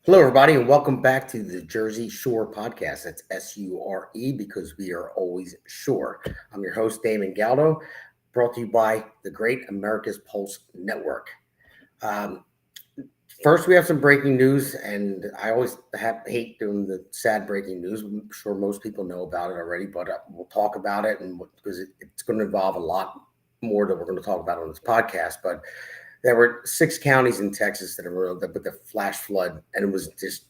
Hello, everybody, and welcome back to the Jersey Shore podcast. That's SURE because we are always sure. I'm your host, Damon Galdo, brought to you by the Great America's Pulse Network. Um, First, we have some breaking news, and I always hate doing the sad breaking news. I'm sure most people know about it already, but we'll talk about it, and because it's going to involve a lot more that we're going to talk about on this podcast. But there were 6 counties in Texas that were with the flash flood, and it was just.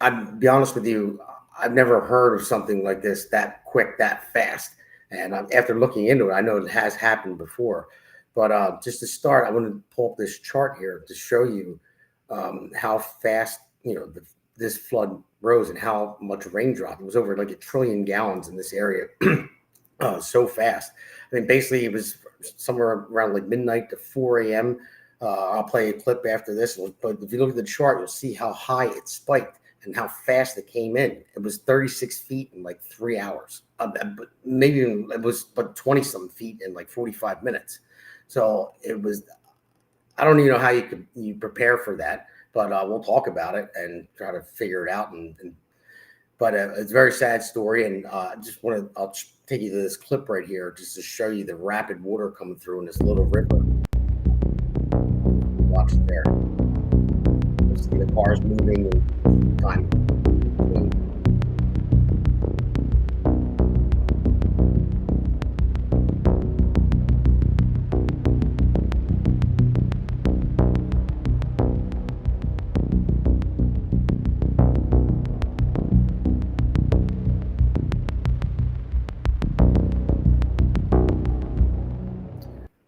I'll be honest with you, I've never heard of something like this that quick, that fast. And after looking into it, I know it has happened before. But just to start, I want to pull up this chart here to show you how fast this flood rose and how much raindrop. It was over like 1 trillion gallons in this area, so fast. I mean, basically, it was somewhere around like midnight to 4 a.m. I'll play a clip after this, but if you look at the chart, you'll see how high it spiked and how fast it came in. It was 36 feet in like 3 hours, but maybe it was but 20 some feet in like 45 minutes. So it was. I don't even know how you prepare for that, but we'll talk about it and try to figure it out. But it's a very sad story, and I'll take you to this clip right here just to show you the rapid water coming through in this little river. Watch it there. You'll see the cars moving and time.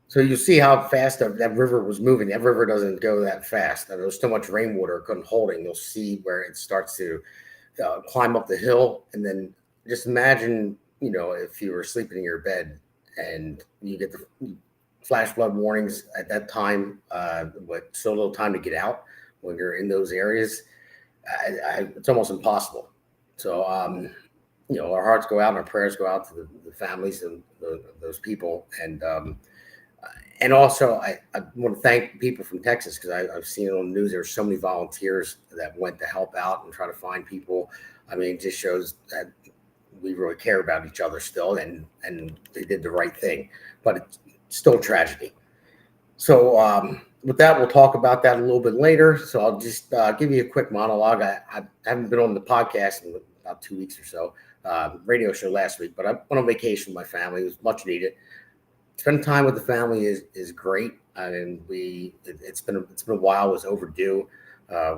So you see how fast that river was moving. That river doesn't go that fast. There was so much rainwater it couldn't hold it. And you'll see where it starts to climb up the hill. And then just imagine, if you were sleeping in your bed and you get the flash flood warnings at that time, with so little time to get out when you're in those areas, it's almost impossible. So, our hearts go out and our prayers go out to the families of those people. And also, I want to thank people from Texas because I've seen it on the news. There were so many volunteers that went to help out and try to find people. I mean, it just shows that we really care about each other still, and they did the right thing. But it's still a tragedy. So with that, we'll talk about that a little bit later. So I'll just give you a quick monologue. I haven't been on the podcast in about 2 weeks or so. Radio show last week, but I went on vacation with my family. It was much needed. Spending time with the family is great. And it's been a while. It was overdue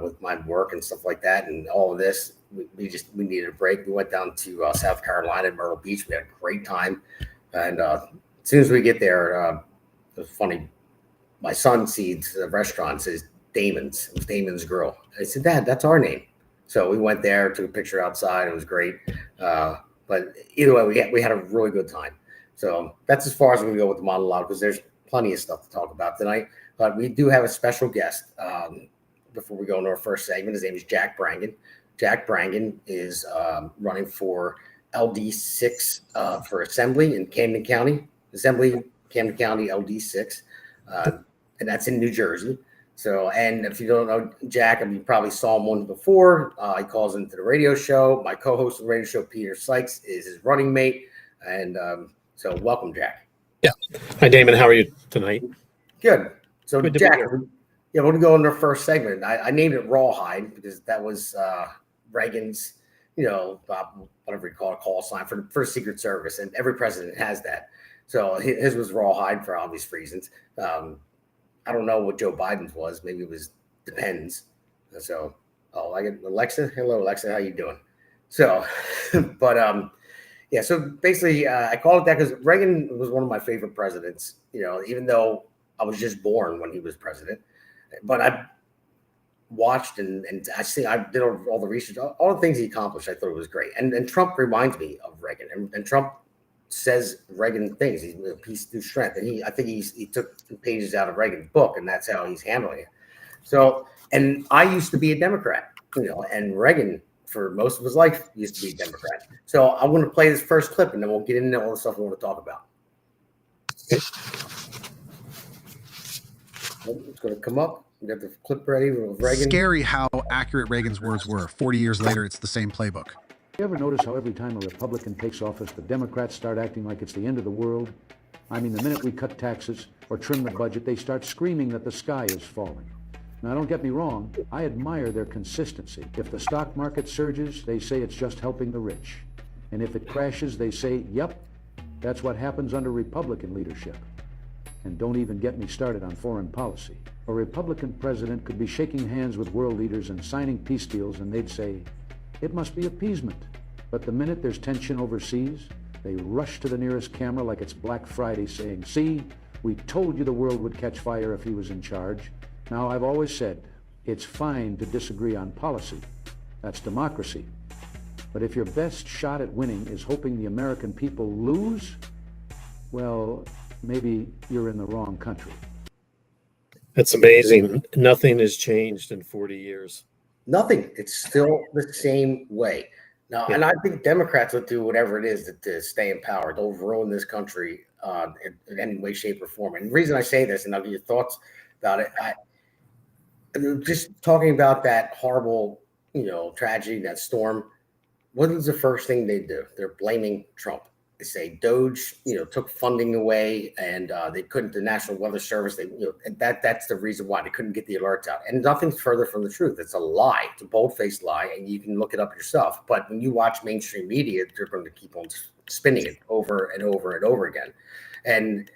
with my work and stuff like that, and all of this. We needed a break. We went down to South Carolina, Myrtle Beach. We had a great time, and as soon as we get there, it was funny. My son sees the restaurant, says Damon's. It was Damon's Grill. I said, Dad, that's our name. So we went there, took a picture outside. It was great. But either way, we had a really good time. So that's as far as we can go with the monologue because there's plenty of stuff to talk about tonight. But we do have a special guest before we go into our first segment. His name is Jack Brangan. Jack Brangan is running for LD6 for Assembly in Camden County. Camden County, LD6. And that's in New Jersey. So, and if you don't know Jack, you probably saw him once before. He calls into the radio show. My co-host of the radio show, Peter Sykes, is his running mate. And so welcome, Jack. Yeah. Hi, Damon. How are you tonight? Good. So, Good to Jack, be here. we're going to go into our first segment. I named it Rawhide because that was Reagan's, whatever you call it, call sign for the Secret Service. And every president has that. So his was Rawhide for obvious reasons. I don't know what Joe Biden's was. Maybe it was depends. So, I get Alexa. Hello, Alexa. How you doing? So, but yeah. So basically, I call it that because Reagan was one of my favorite presidents. Even though I was just born when he was president, but I watched and I did all the research, all the things he accomplished. I thought it was great. And Trump reminds me of Reagan, and Trump says Reagan things. He's a peace through strength, and I think he took pages out of Reagan's book, and that's how he's handling it. So, and I used to be a Democrat, and Reagan for most of his life used to be a Democrat. So I want to play this first clip, and then we'll get into all the stuff we want to talk about. Okay. It's going to come up. You got the clip ready with Reagan. Scary how accurate Reagan's words were. 40 years later, it's the same playbook. You ever notice how every time a Republican takes office, the Democrats start acting like it's the end of the world? I mean, the minute we cut taxes or trim the budget, they start screaming that the sky is falling. Now, don't get me wrong, I admire their consistency. If the stock market surges, they say it's just helping the rich. And if it crashes, they say, yep, that's what happens under Republican leadership. And don't even get me started on foreign policy. A Republican president could be shaking hands with world leaders and signing peace deals, and they'd say, it must be appeasement. But the minute there's tension overseas, they rush to the nearest camera like it's Black Friday saying, see, we told you the world would catch fire if he was in charge. Now, I've always said, it's fine to disagree on policy. That's democracy. But if your best shot at winning is hoping the American people lose, well, maybe you're in the wrong country. That's amazing. Nothing has changed in 40 years. Nothing. It's still the same way. Now, Yeah. and I think Democrats will do whatever it is to stay in power. They'll ruin this country in any way, shape, or form. And the reason I say this, and I'll give you thoughts about it, just talking about that horrible, tragedy, that storm. What is the first thing they do? They're blaming Trump. They say Doge, took funding away, and they couldn't. The National Weather Service, and that's the reason why they couldn't get the alerts out. And nothing's further from the truth. It's a lie. It's a bold-faced lie, and you can look it up yourself. But when you watch mainstream media, they're going to keep on spinning it over and over and over again. And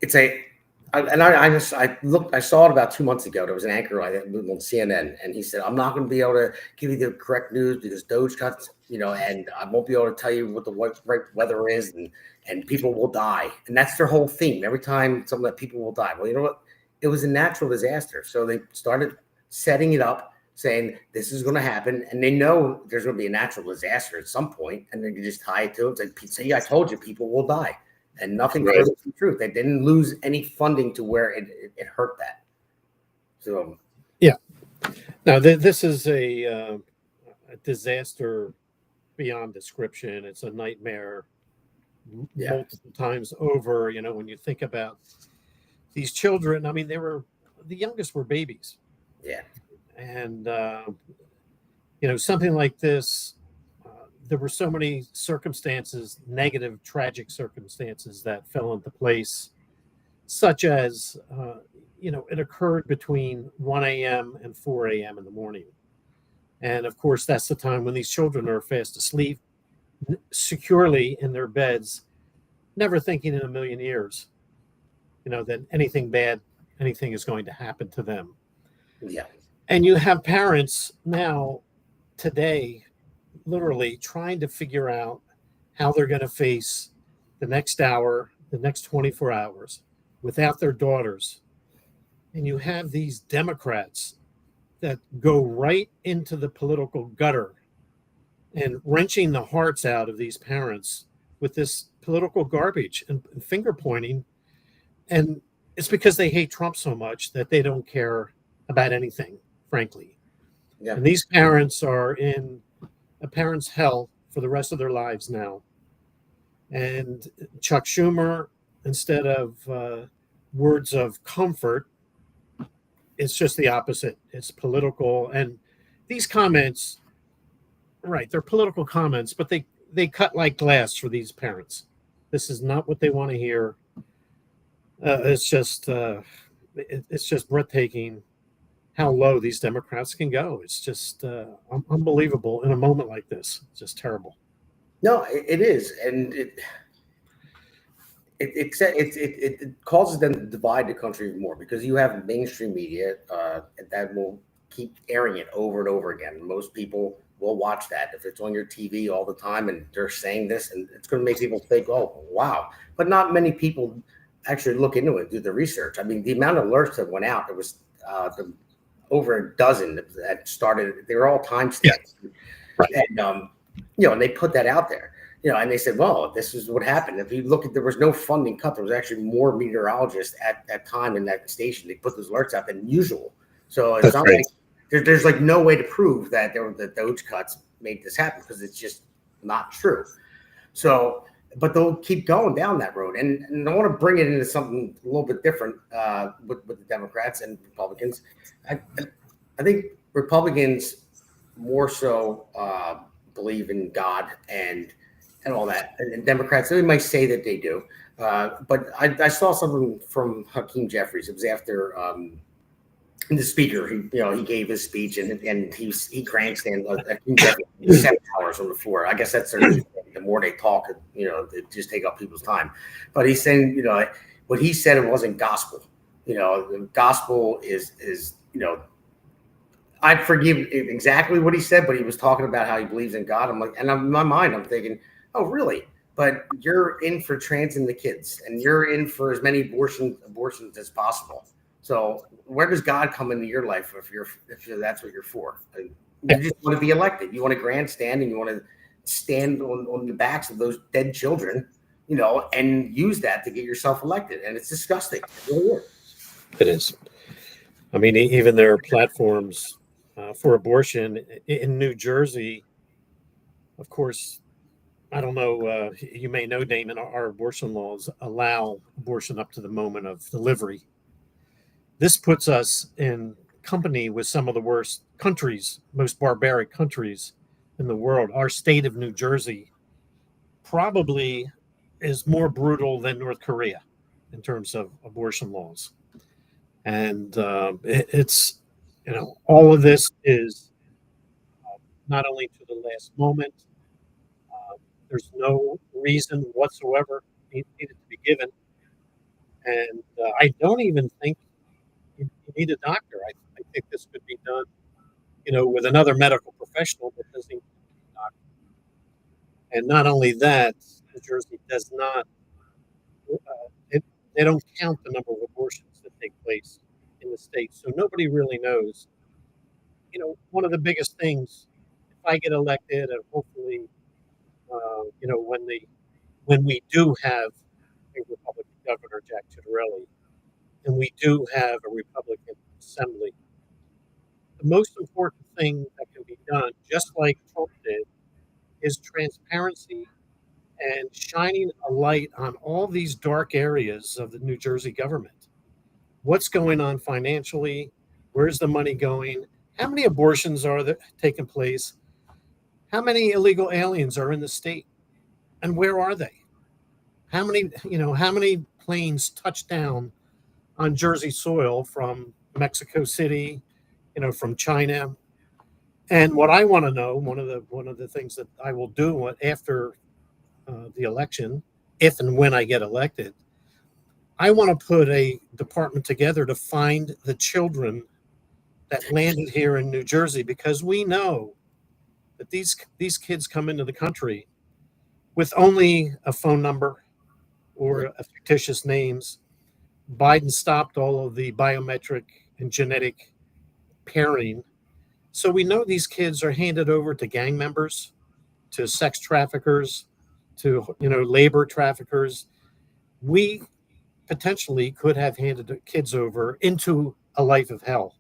it's a. I saw it about 2 months ago. There was an anchor on CNN, and he said, "I'm not going to be able to give you the correct news because Doge cuts, and I won't be able to tell you what the right weather is, and people will die." And that's their whole theme. Every time something that people will die. Well, you know what? It was a natural disaster, so they started setting it up, saying this is going to happen, and they know there's going to be a natural disaster at some point, and they can just tie it to it. It's like, "See, I told you, people will die." And nothing further from the truth. They didn't lose any funding to where it hurt that. So, yeah. Now, this is a disaster beyond description. It's a nightmare multiple times over. When you think about these children, I mean, the youngest were babies. Yeah. And, something like this, there were so many circumstances, negative, tragic circumstances that fell into place, such as, it occurred between 1 a.m. and 4 a.m. in the morning. And of course, that's the time when these children are fast asleep, securely in their beds, never thinking in a million years, that anything is going to happen to them. Yeah. And you have parents now, today, literally trying to figure out how they're going to face the next hour, the next 24 hours without their daughters. And you have these Democrats that go right into the political gutter and wrenching the hearts out of these parents with this political garbage and finger pointing. And it's because they hate Trump so much that they don't care about anything, frankly. Yeah. And these parents are in a parent's hell for the rest of their lives now. And Chuck Schumer, instead of words of comfort, it's just the opposite. It's political. And these comments, right, they're political comments, but they cut like glass for these parents. This is not what they want to hear. It's just breathtaking how low these Democrats can go. It's just unbelievable in a moment like this. It's just terrible. No, it is, and it causes them to divide the country even more because you have mainstream media that will keep airing it over and over again. Most people will watch that if it's on your TV all the time and they're saying this, and it's going to make people think, "Oh, wow!" But not many people actually look into it, do the research. I mean, the amount of alerts that went out, it was over a dozen that started. They were all timestamps, right. And and they put that out there, and they said, "Well, this is what happened." If you look at, there was no funding cut. There was actually more meteorologists at that time in that station. They put those alerts out than usual. So it's not like there's like no way to prove that the Doge cuts made this happen because it's just not true. So but they'll keep going down that road. And I want to bring it into something a little bit different with the Democrats and Republicans. I think Republicans more so believe in God and all that, and Democrats, they might say that they do. But I saw something from Hakeem Jeffries. It was after the speaker. He gave his speech, and he grandstand. Hakeem Jeffries 7 hours on the floor. I guess that's the more they talk, they just take up people's time. But he's saying, what he said, it wasn't gospel. The gospel is I forgive exactly what he said, but he was talking about how he believes in God. I'm like, and in my mind, I'm thinking, oh, really? But you're in for transing the kids, and you're in for as many abortions as possible. So where does God come into your life if that's what you're for? You just want to be elected. You want to grandstand, and you want to stand on the backs of those dead children, and use that to get yourself elected. And it's disgusting. It really is. It is. I mean, even their platforms for abortion in New Jersey, of course, I don't know, you may know, Damon, our abortion laws allow abortion up to the moment of delivery. This puts us in company with some of the worst countries, most barbaric countries in the world. Our state of New Jersey probably is more brutal than North Korea in terms of abortion laws. And it's, all of this is not only to the last moment. There's no reason whatsoever needed to be given. And I don't even think you need a doctor. I think this could be done, with another medical professional that doesn't even need a doctor. And not only that, New Jersey does not, they don't count the number of abortions that take place in the state. So nobody really knows. One of the biggest things, if I get elected, and hopefully, when we do have a Republican governor, Jack Ciattarelli, and we do have a Republican assembly, the most important thing that can be done, just like Trump did, is transparency and shining a light on all these dark areas of the New Jersey government. What's going on financially? Where's the money going? How many abortions are there taking place? How many illegal aliens are in the state? And where are they? How many planes touch down on Jersey soil from Mexico City, from China? And what I want to know, one of the things that I will do after the election, if and when I get elected, I want to put a department together to find the children that landed here in New Jersey, because we know that these kids come into the country with only a phone number or a fictitious names. Biden stopped all of the biometric and genetic pairing. So we know these kids are handed over to gang members, to sex traffickers, to labor traffickers. We potentially could have handed the kids over into a life of hell.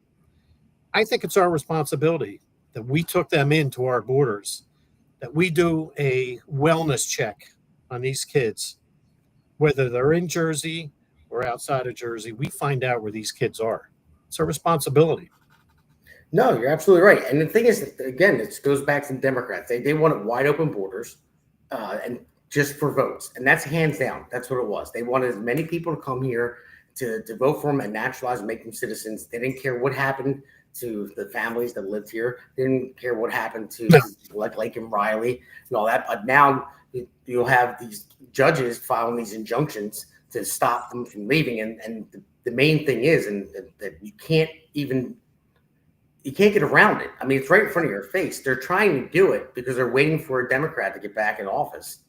I think it's our responsibility that we took them into our borders, that we do a wellness check on these kids, whether they're in Jersey or outside of Jersey. We find out where these kids are. It's our responsibility. No, you're absolutely right. And the thing is, again, it goes back to the Democrats. They wanted wide open borders and just for votes. And that's hands down. That's what it was. They wanted as many people to come here to vote for them and naturalize and make them citizens. They didn't care what happened to the families that lived here. They didn't care what happened to like Laken Riley and all that. But now you'll have these judges filing these injunctions to stop them from leaving. And the main thing is, and that you can't get around it. I mean, it's right in front of your face. They're trying to do it because they're waiting for a Democrat to get back in office.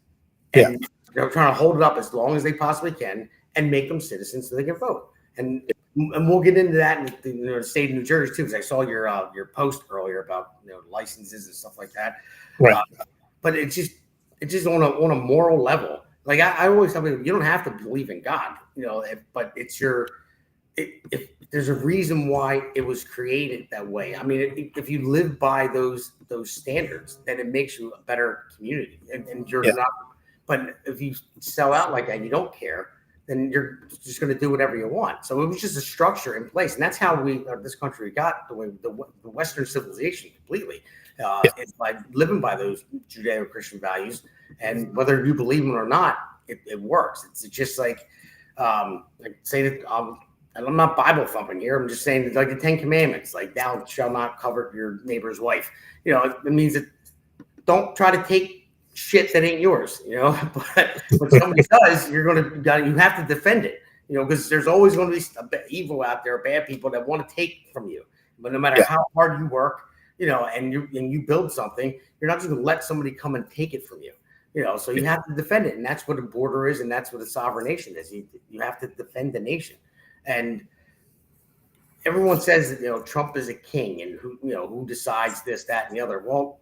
And they're trying to hold it up as long as they possibly can and make them citizens so they can vote. And we'll get into that in the state of New Jersey too, because I saw your post earlier about licenses and stuff like that. Right. But it's just on a moral level. Like I always tell people, you don't have to believe in God, but it's if there's a reason why it was created that way. I mean, if you live by those standards, then it makes you a better community, and you're not But if you sell out like that, you don't care, then you're just going to do whatever you want. So it was just a structure in place, and that's how this country got the way the Western civilization completely. It's by living by those Judeo-Christian values, and whether you believe them or not, it works. It's just like say that. And I'm not Bible thumping here. I'm just saying that, like the Ten Commandments, like thou shalt not covet your neighbor's wife. It means that don't try to take shit that ain't yours. But when somebody does, you have to defend it. Because there's always going to be evil out there, bad people that want to take from you. But no matter how hard you work, and you build something, you're not just going to let somebody come and take it from you. So you have to defend it, and that's what a border is, and that's what a sovereign nation is. You have to defend the nation. And everyone says that Trump is a king, and who decides this, that, and the other. Well,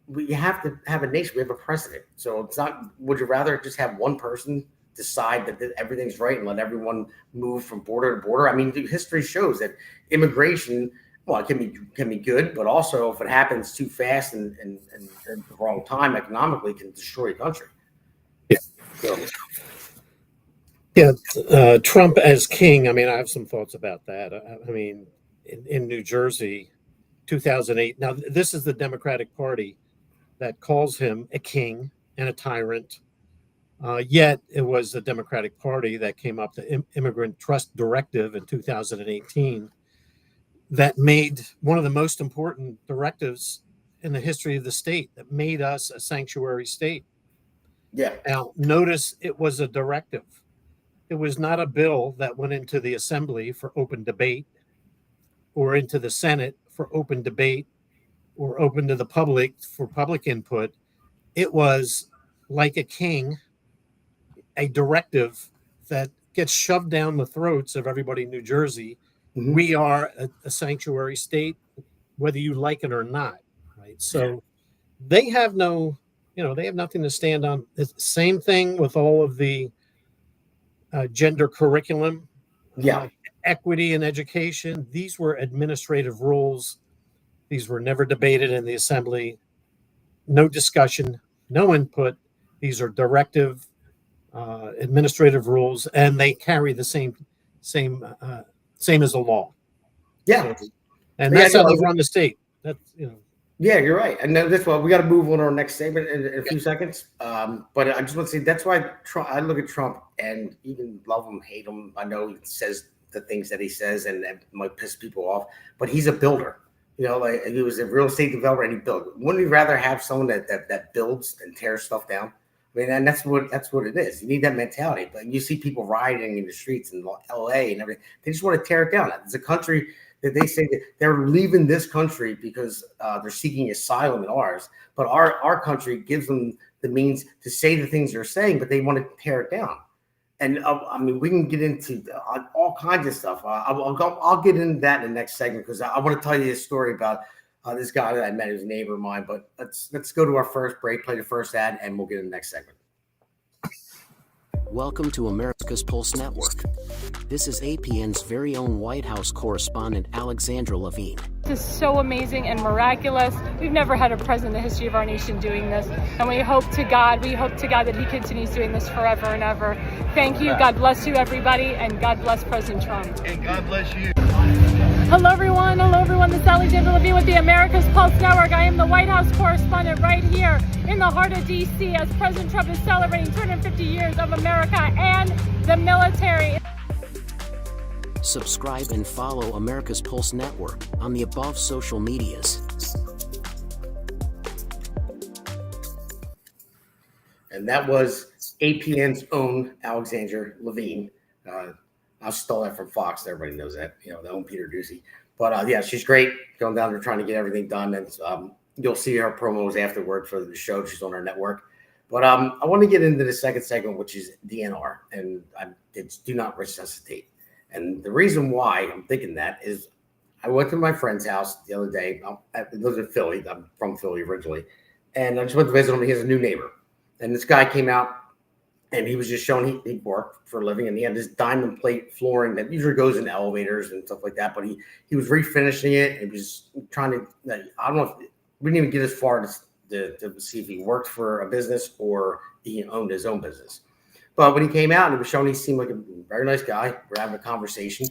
we have to have a nation. We have a president. So it's not. Would you rather just have one person decide that everything's right and let everyone move from border to border? I mean, history shows that immigration, well, it can be good, but also if it happens too fast and at the wrong time economically, can destroy a country. Yeah. So, Trump as king. I mean, I have some thoughts about that. I mean, in New Jersey, 2008. Now, this is the Democratic Party that calls him a king and a tyrant. Yet, it was the Democratic Party that came up with the Immigrant Trust Directive in 2018 that made one of the most important directives in the history of the state, that made us a sanctuary state. yeah. Now, notice it was a directive. It was not a bill that went into the assembly for open debate or into the Senate for open debate or open to the public for public input. It was like a king, a directive that gets shoved down the throats of everybody in New Jersey. Mm-hmm. We are a sanctuary state, whether you like it or not, right? So they have they have nothing to stand on. It's the same thing with all of the gender curriculum, equity in education. These were administrative rules. These were never debated in the assembly. No discussion, no input. These are directive administrative rules, and they carry the same as the law. Yeah, so, and that's how they run the state. That's Yeah, you're right. And that's why we got to move on to our next segment in a few seconds. But I just want to say that's why I look at Trump and even love him, hate him. I know he says the things that he says and might piss people off, but he's a builder. Like he was a real estate developer and he built. Wouldn't you rather have someone that builds and tears stuff down? I mean, and that's what it is. You need that mentality. But you see people rioting in the streets in LA and everything. They just want to tear it down. It's a country that they say that they're leaving this country because they're seeking asylum in ours. But our country gives them the means to say the things they're saying, but they want to tear it down. And I mean, we can get into all kinds of stuff. I'll get into that in the next segment because I want to tell you a story about this guy that I met, who's a neighbor of mine. But let's go to our first break, play the first ad, and we'll get in the next segment. Welcome to America's Pulse Network. This is APN's very own White House correspondent, Alexandra Levine. This is so amazing and miraculous. We've never had a president in the history of our nation doing this. And we hope to God that he continues doing this forever and ever. Thank you. God bless you, everybody. And God bless President Trump. And God bless you. Hello, everyone. This is Alexandra Levine with the America's Pulse Network. I am the White House correspondent right here in the heart of D.C. as President Trump is celebrating 250 years of America and the military. Subscribe and follow America's Pulse Network on the above social medias. And that was APN's own Alexandra Levine. I stole that from Fox. Everybody knows that, the own Peter Doocy. But yeah, she's great. Going down there trying to get everything done. And you'll see her promos afterward for the show. She's on our network. But I want to get into the second segment, which is DNR. And it's do not resuscitate. And the reason why I'm thinking that is I went to my friend's house the other day. I live in Philly. I'm from Philly originally. And I just went to visit him. He has a new neighbor. And this guy came out. And he was just showing he worked for a living, and he had this diamond plate flooring that usually goes in elevators and stuff like that. But he was refinishing it. And he was trying to, I don't know if we didn't even get as far as to see if he worked for a business or he owned his own business. But when he came out and he was showing, he seemed like a very nice guy. We're having a conversation,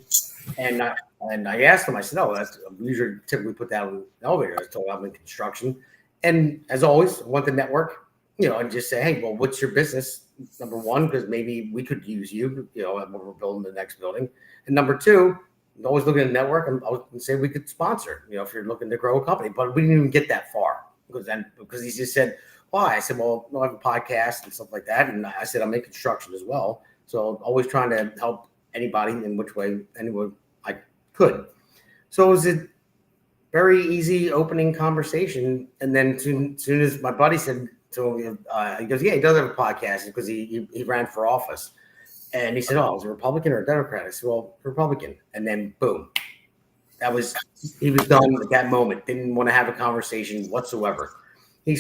and I asked him. I said, "Oh, we usually typically put that in the elevator." I told him I'm in construction, and as always, I want the network, and just say, "Hey, well, what's your business?" Number one, because maybe we could use you, when we're building the next building, and number two, always looking at the network, and I was going to say we could sponsor, if you're looking to grow a company, but we didn't even get that far because he just said. Why? I said, well, I have a podcast and stuff like that. And I said, I'm in construction as well. So always trying to help anybody in which way, any way I could. So it was a very easy opening conversation. And then soon as my buddy said to him, he goes, yeah, he does have a podcast because he ran for office. And he said, oh, is it a Republican or a Democrat? I said, well, Republican. And then boom, he was done at that moment. Didn't want to have a conversation whatsoever. He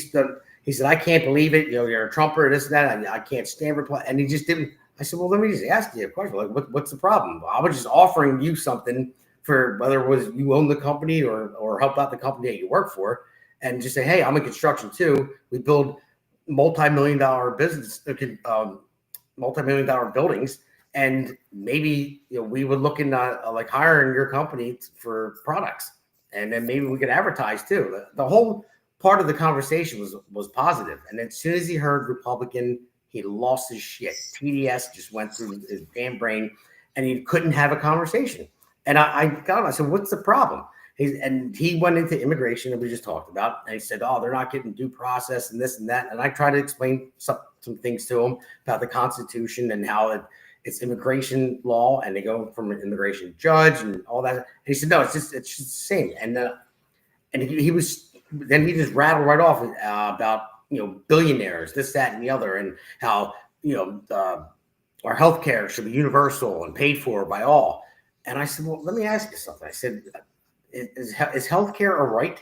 said, I can't believe it. You're a Trumper, this and that. I can't stand reply. And he just didn't. I said, well, let me just ask you a question. Like, what's the problem? I was just offering you something for whether it was you own the company or help out the company that you work for, and just say, hey, I'm in construction too. We build multi-million-dollar buildings, and maybe we would look into like hiring your company for products, and then maybe we could advertise too. The whole part of the conversation was positive. And as soon as he heard Republican, he lost his shit. TDS just went through his damn brain, and he couldn't have a conversation. And I got him. I said, what's the problem? And he went into immigration that we just talked about. And he said, oh, they're not getting due process and this and that. And I tried to explain some things to him about the Constitution and how it's immigration law, and they go from an immigration judge and all that. And he said, no, it's just the same. And he was. Then he just rattled right off about billionaires, this, that, and the other, and how our healthcare should be universal and paid for by all. And I said, well, let me ask you something. I said, is healthcare a right?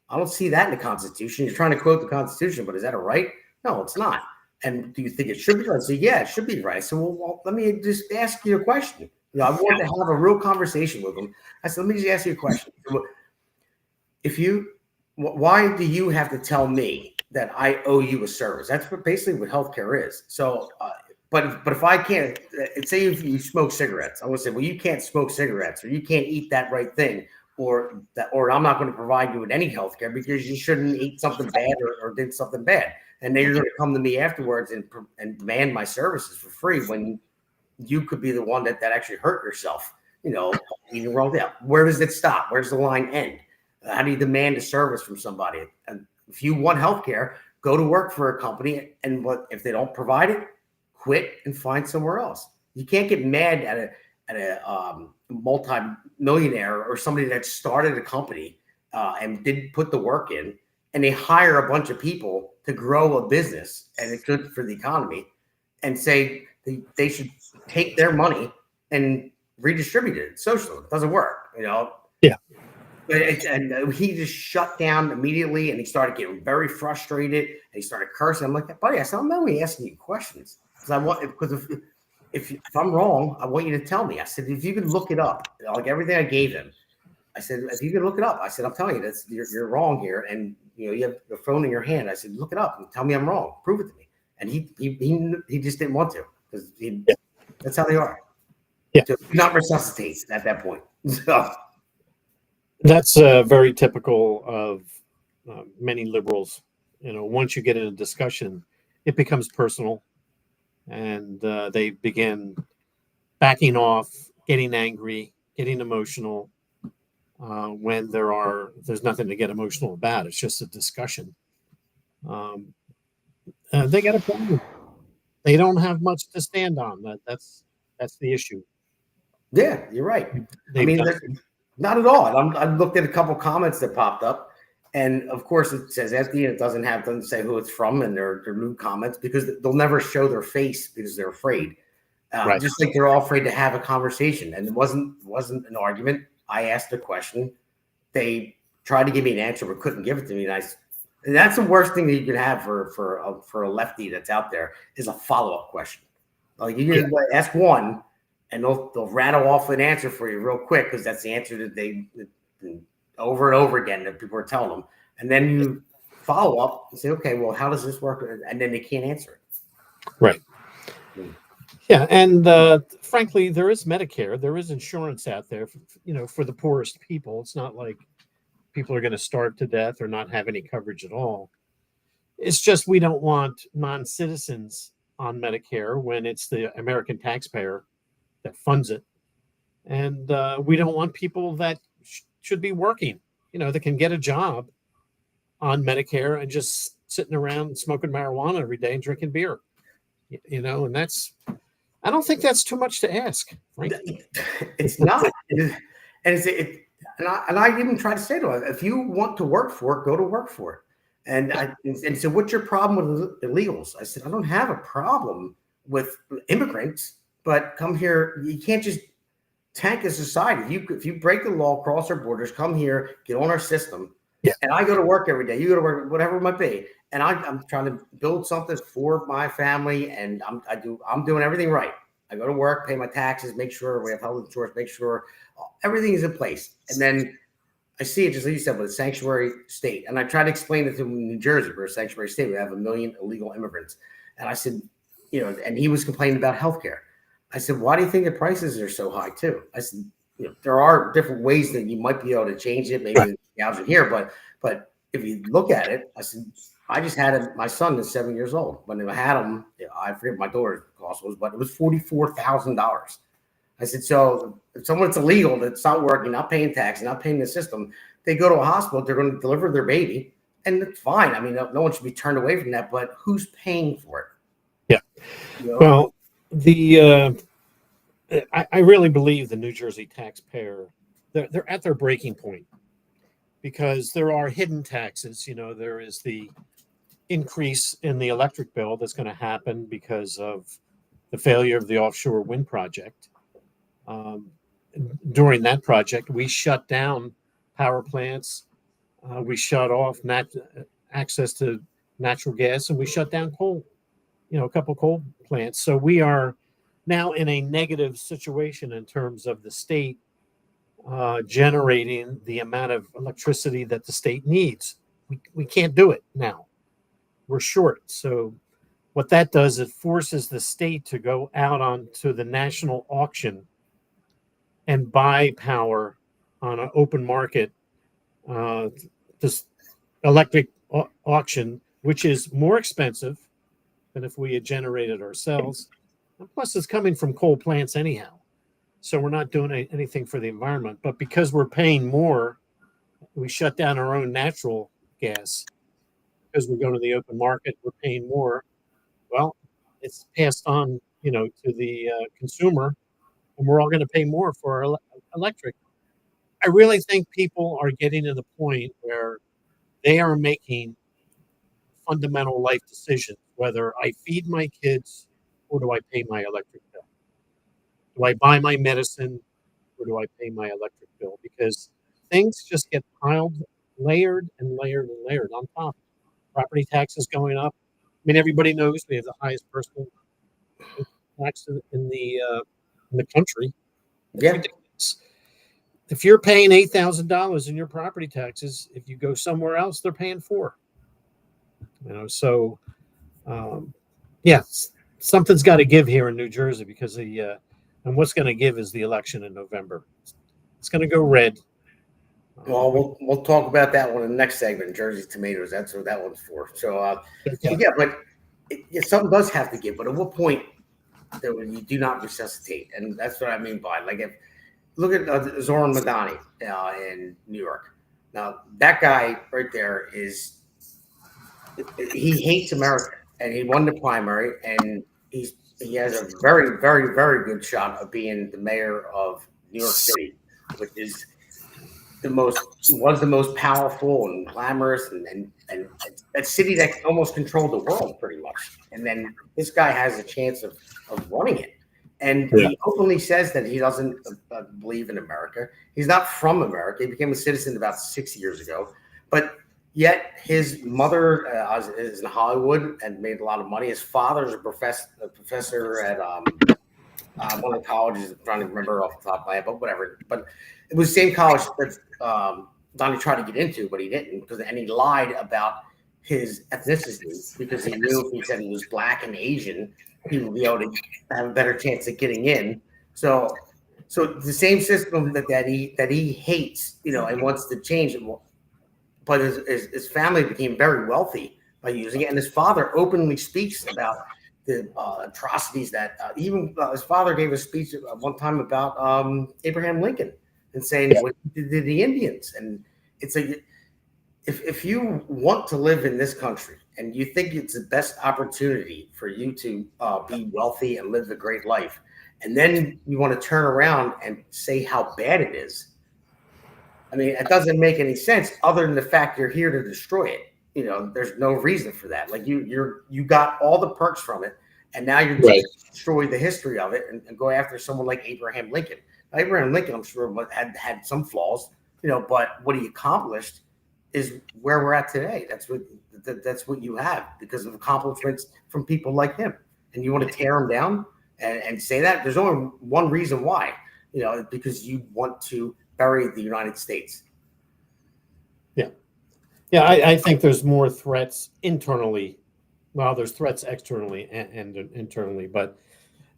I don't see that in the Constitution. You're trying to quote the Constitution, but is that a right? No, it's not. And do you think it should be right? I said, yeah, it should be right. So well, let me just ask you a question. I wanted to have a real conversation with him. I said, let me just ask you a question. Why do you have to tell me that I owe you a service? That's basically what healthcare is. So, but if I can't, say if you smoke cigarettes, I would say, well, you can't smoke cigarettes, or you can't eat that right thing, or I'm not going to provide you with any healthcare because you shouldn't eat something bad or did something bad. And then you're going to come to me afterwards and demand my services for free when you could be the one that actually hurt yourself, eating wrong thing. Where does it stop? Where's the line end? How do you demand a service from somebody? And if you want healthcare, go to work for a company, and if they don't provide it, quit and find somewhere else. You can't get mad at a multi-millionaire or somebody that started a company and didn't put the work in, and they hire a bunch of people to grow a business and it's good for the economy, and say they should take their money and redistribute it socially. It doesn't work, Yeah. And he just shut down immediately, and he started getting very frustrated, and he started cursing. I'm like, buddy, I said, I'm only asking you questions because if I'm wrong, I want you to tell me. I said, if you can look it up, like everything I gave him, I said, if you can look it up, I said, I'm telling you, you're wrong here, and you have the phone in your hand. I said, look it up and tell me I'm wrong. Prove it to me. And he just didn't want to, because that's how they are. Yeah, so not resuscitate at that point. So. That's very typical of many liberals. Once you get in a discussion, it becomes personal, and they begin backing off, getting angry, getting emotional when there's nothing to get emotional about. It's just a discussion. They got a problem. They don't have much to stand on. That's the issue. Yeah, you're right. Not at all. I looked at a couple comments that popped up, and of course it says empty, and it doesn't say who it's from, and they're new comments because they'll never show their face because they're afraid. Right. Just like they're all afraid to have a conversation, and it wasn't an argument. I asked a question. They tried to give me an answer, but couldn't give it to me. And that's the worst thing that you can have for a lefty that's out there is a follow-up question. Like you can ask one, and they'll rattle off an answer for you real quick because that's the answer that they over and over again that people are telling them. And then you follow up and say, okay, well, how does this work? And then they can't answer it. Right. Yeah, and frankly, there is Medicare, there is insurance out there, for the poorest people. It's not like people are going to starve to death or not have any coverage at all. It's just we don't want non-citizens on Medicare when it's the American taxpayer that funds it, and we don't want people that should be working, that can get a job on Medicare and just sitting around smoking marijuana every day and drinking beer, and that's. I don't think that's too much to ask, frankly. It's not. And I even try to say to them, if you want to work for it, go to work for it. And so what's your problem with illegals? I said, I don't have a problem with immigrants, but come here. You can't just tank a society. If you break the law, cross our borders, come here, get on our system. Yeah. And I go to work every day. You go to work, whatever it might be. And I'm trying to build something for my family, and I'm doing everything right. I go to work, pay my taxes, make sure we have health insurance, make sure everything is in place. And then I see it, just like you said, with a sanctuary state. And I try to explain it to him in New Jersey, we're a sanctuary state. We have 1 million illegal immigrants. And I said, and he was complaining about healthcare. I said, why do you think the prices are so high too? I said, there are different ways that you might be able to change it, maybe gouging here, but if you look at it, I said, I just had my son is 7 years old. When I had him, I forget what my daughter's cost was, but it was $44,000. I said, so if someone's illegal, that's not working, not paying tax, not paying the system, they go to a hospital, they're going to deliver their baby, and it's fine. I mean, no one should be turned away from that, but who's paying for it? Yeah. Well, I really believe the New Jersey taxpayer, they're at their breaking point, because there are hidden taxes. There is the increase in the electric bill that's going to happen because of the failure of the offshore wind project. During that project, we shut down power plants. We shut off access to natural gas, and we shut down coal, a couple coal plants. So we are now in a negative situation in terms of the state generating the amount of electricity that the state needs. We can't do it now. We're short. So what that does, it forces the state to go out onto the national auction and buy power on an open market, this electric auction, which is more expensive than if we had generated ourselves. And plus, it's coming from coal plants anyhow. So we're not doing anything for the environment. But because we're paying more, we shut down our own natural gas. Because we go to the open market, we're paying more. Well, it's passed on, to the consumer, and we're all going to pay more for our electric. I really think people are getting to the point where they are making fundamental life decisions, whether I feed my kids or do I pay my electric bill? Do I buy my medicine or do I pay my electric bill? Because things just get piled, layered and layered and layered on top. Property taxes going up. I mean, everybody knows we have the highest personal tax in the country. Yeah. If you're paying $8,000 in your property taxes, if you go somewhere else, they're paying $4,000. So something's got to give here in New Jersey, because and what's going to give is the election in November. It's going to go red. Well, we'll talk about that one in the next segment. Jersey tomatoes. That's what that one's for. So, but something does have to give. But at what point you do not resuscitate? And that's what I mean by look at Zoran Madani in New York. Now that guy right there he hates America, and he won the primary, and he has a very, very, very good shot of being the mayor of New York City, which is the most powerful and glamorous and a city that almost controlled the world pretty much. And then this guy has a chance of running it. And he openly says that he doesn't believe in America. He's not from America. He became a citizen about 6 years ago. But yet his mother is in Hollywood and made a lot of money. His father is a professor at one of the colleges. I'm trying to remember off the top of my head, but whatever. But it was the same college that Donnie tried to get into, but he didn't, and he lied about his ethnicity because he knew if he said he was black and Asian, he would be able to have a better chance of getting in. So the same system that he hates, and wants to change it. But his family became very wealthy by using it, and his father openly speaks about the atrocities that even his father gave a speech one time about Abraham Lincoln and saying what he did to the Indians. And it's if you want to live in this country and you think it's the best opportunity for you to be wealthy and live a great life, and then you want to turn around and say how bad it is, I mean, it doesn't make any sense other than the fact you're here to destroy it. There's no reason for that. Like you got all the perks from it, and now you're just destroy the history of it and go after someone like Abraham Lincoln. Now, Abraham Lincoln, I'm sure, had some flaws, but what he accomplished is where we're at today. That's what you have because of accomplishments from people like him. And you want to tear him down and say that? There's only one reason why, because you want to bury the United States. Yeah, I think there's more threats internally. Well, there's threats externally and internally, but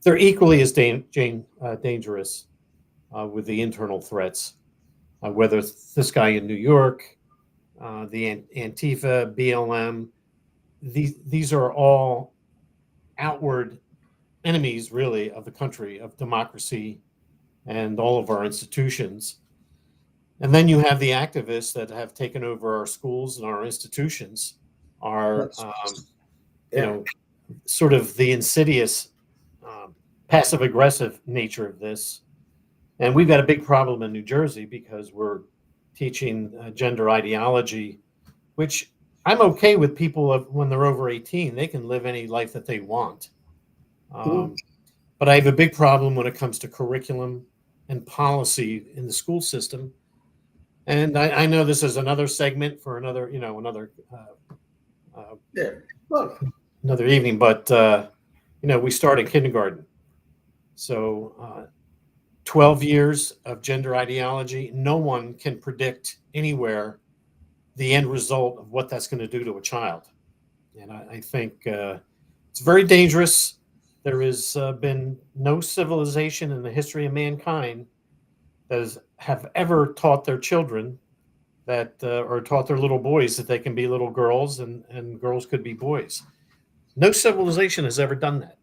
they're equally as dangerous with the internal threats, whether it's this guy in New York, the Antifa, BLM. These are all outward enemies, really, of the country, of democracy, and all of our institutions. And then you have the activists that have taken over our schools and our institutions, are, sort of the insidious, passive aggressive nature of this. And we've got a big problem in New Jersey because we're teaching gender ideology, which I'm okay with people when they're over 18, they can live any life that they want. But I have a big problem when it comes to curriculum and policy in the school system. And I know this is another segment for another evening, but we start in kindergarten. So 12 years of gender ideology, no one can predict anywhere the end result of what that's going to do to a child. And I think it's very dangerous. There has been no civilization in the history of mankind that have ever taught their children that, or taught their little boys that they can be little girls and girls could be boys. No civilization has ever done that.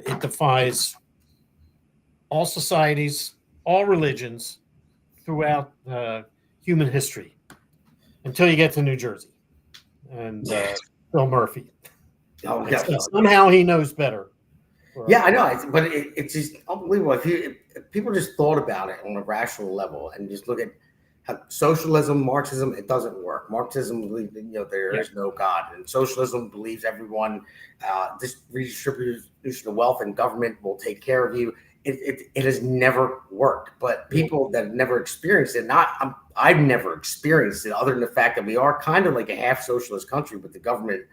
It defies all societies, all religions throughout human history until you get to New Jersey and Bill Murphy. Oh, yeah. Somehow he knows better. Yeah, I know, but it's just unbelievable. If people just thought about it on a rational level and just look at how socialism, Marxism, it doesn't work. Marxism believes there is no God, and socialism believes everyone this redistribution of wealth and government will take care of you. It has never worked. But people that have never experienced it, I've never experienced it, other than the fact that we are kind of like a half socialist country with the government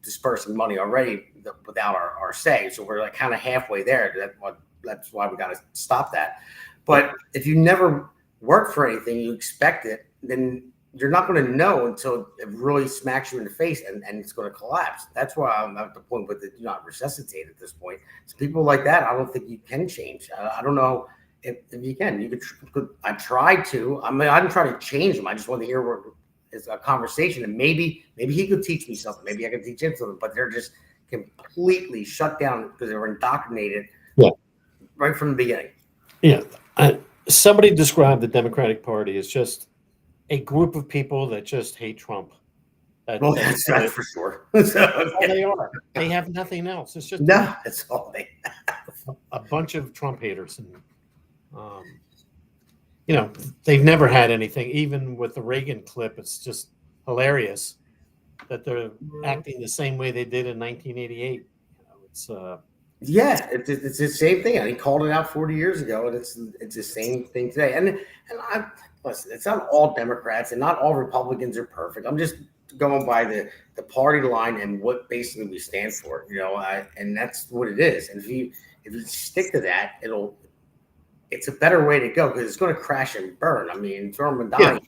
dispersing money already without our say. So we're like kind of halfway there. That's why we got to stop that. But if you never work for anything, you expect it, then you're not going to know until it really smacks you in the face and it's going to collapse. That's why I'm at the point with it, not resuscitate at this point. So people like that, I don't think you can change. I don't know if you can. You could. I tried to. I mean, I didn't try to change them. I just wanted to hear is a conversation, and maybe he could teach me something. Maybe I could teach him something. But they're just completely shut down because they were indoctrinated right from the beginning. Yeah, somebody described the Democratic Party as just a group of people that just hate Trump. That's for sure. That's all they are. They have nothing else. It's just that's all they have. A bunch of Trump haters, and they've never had anything. Even with the Reagan clip, it's just hilarious that they're acting the same way they did in 1988. It's the same thing. And he called it out 40 years ago, and it's the same thing today. And listen, it's not all Democrats and not all Republicans are perfect. I'm just going by the party line and what basically we stand for, and that's what it is. And if you stick to that, it's a better way to go because it's going to crash and burn. I mean, throw them and die.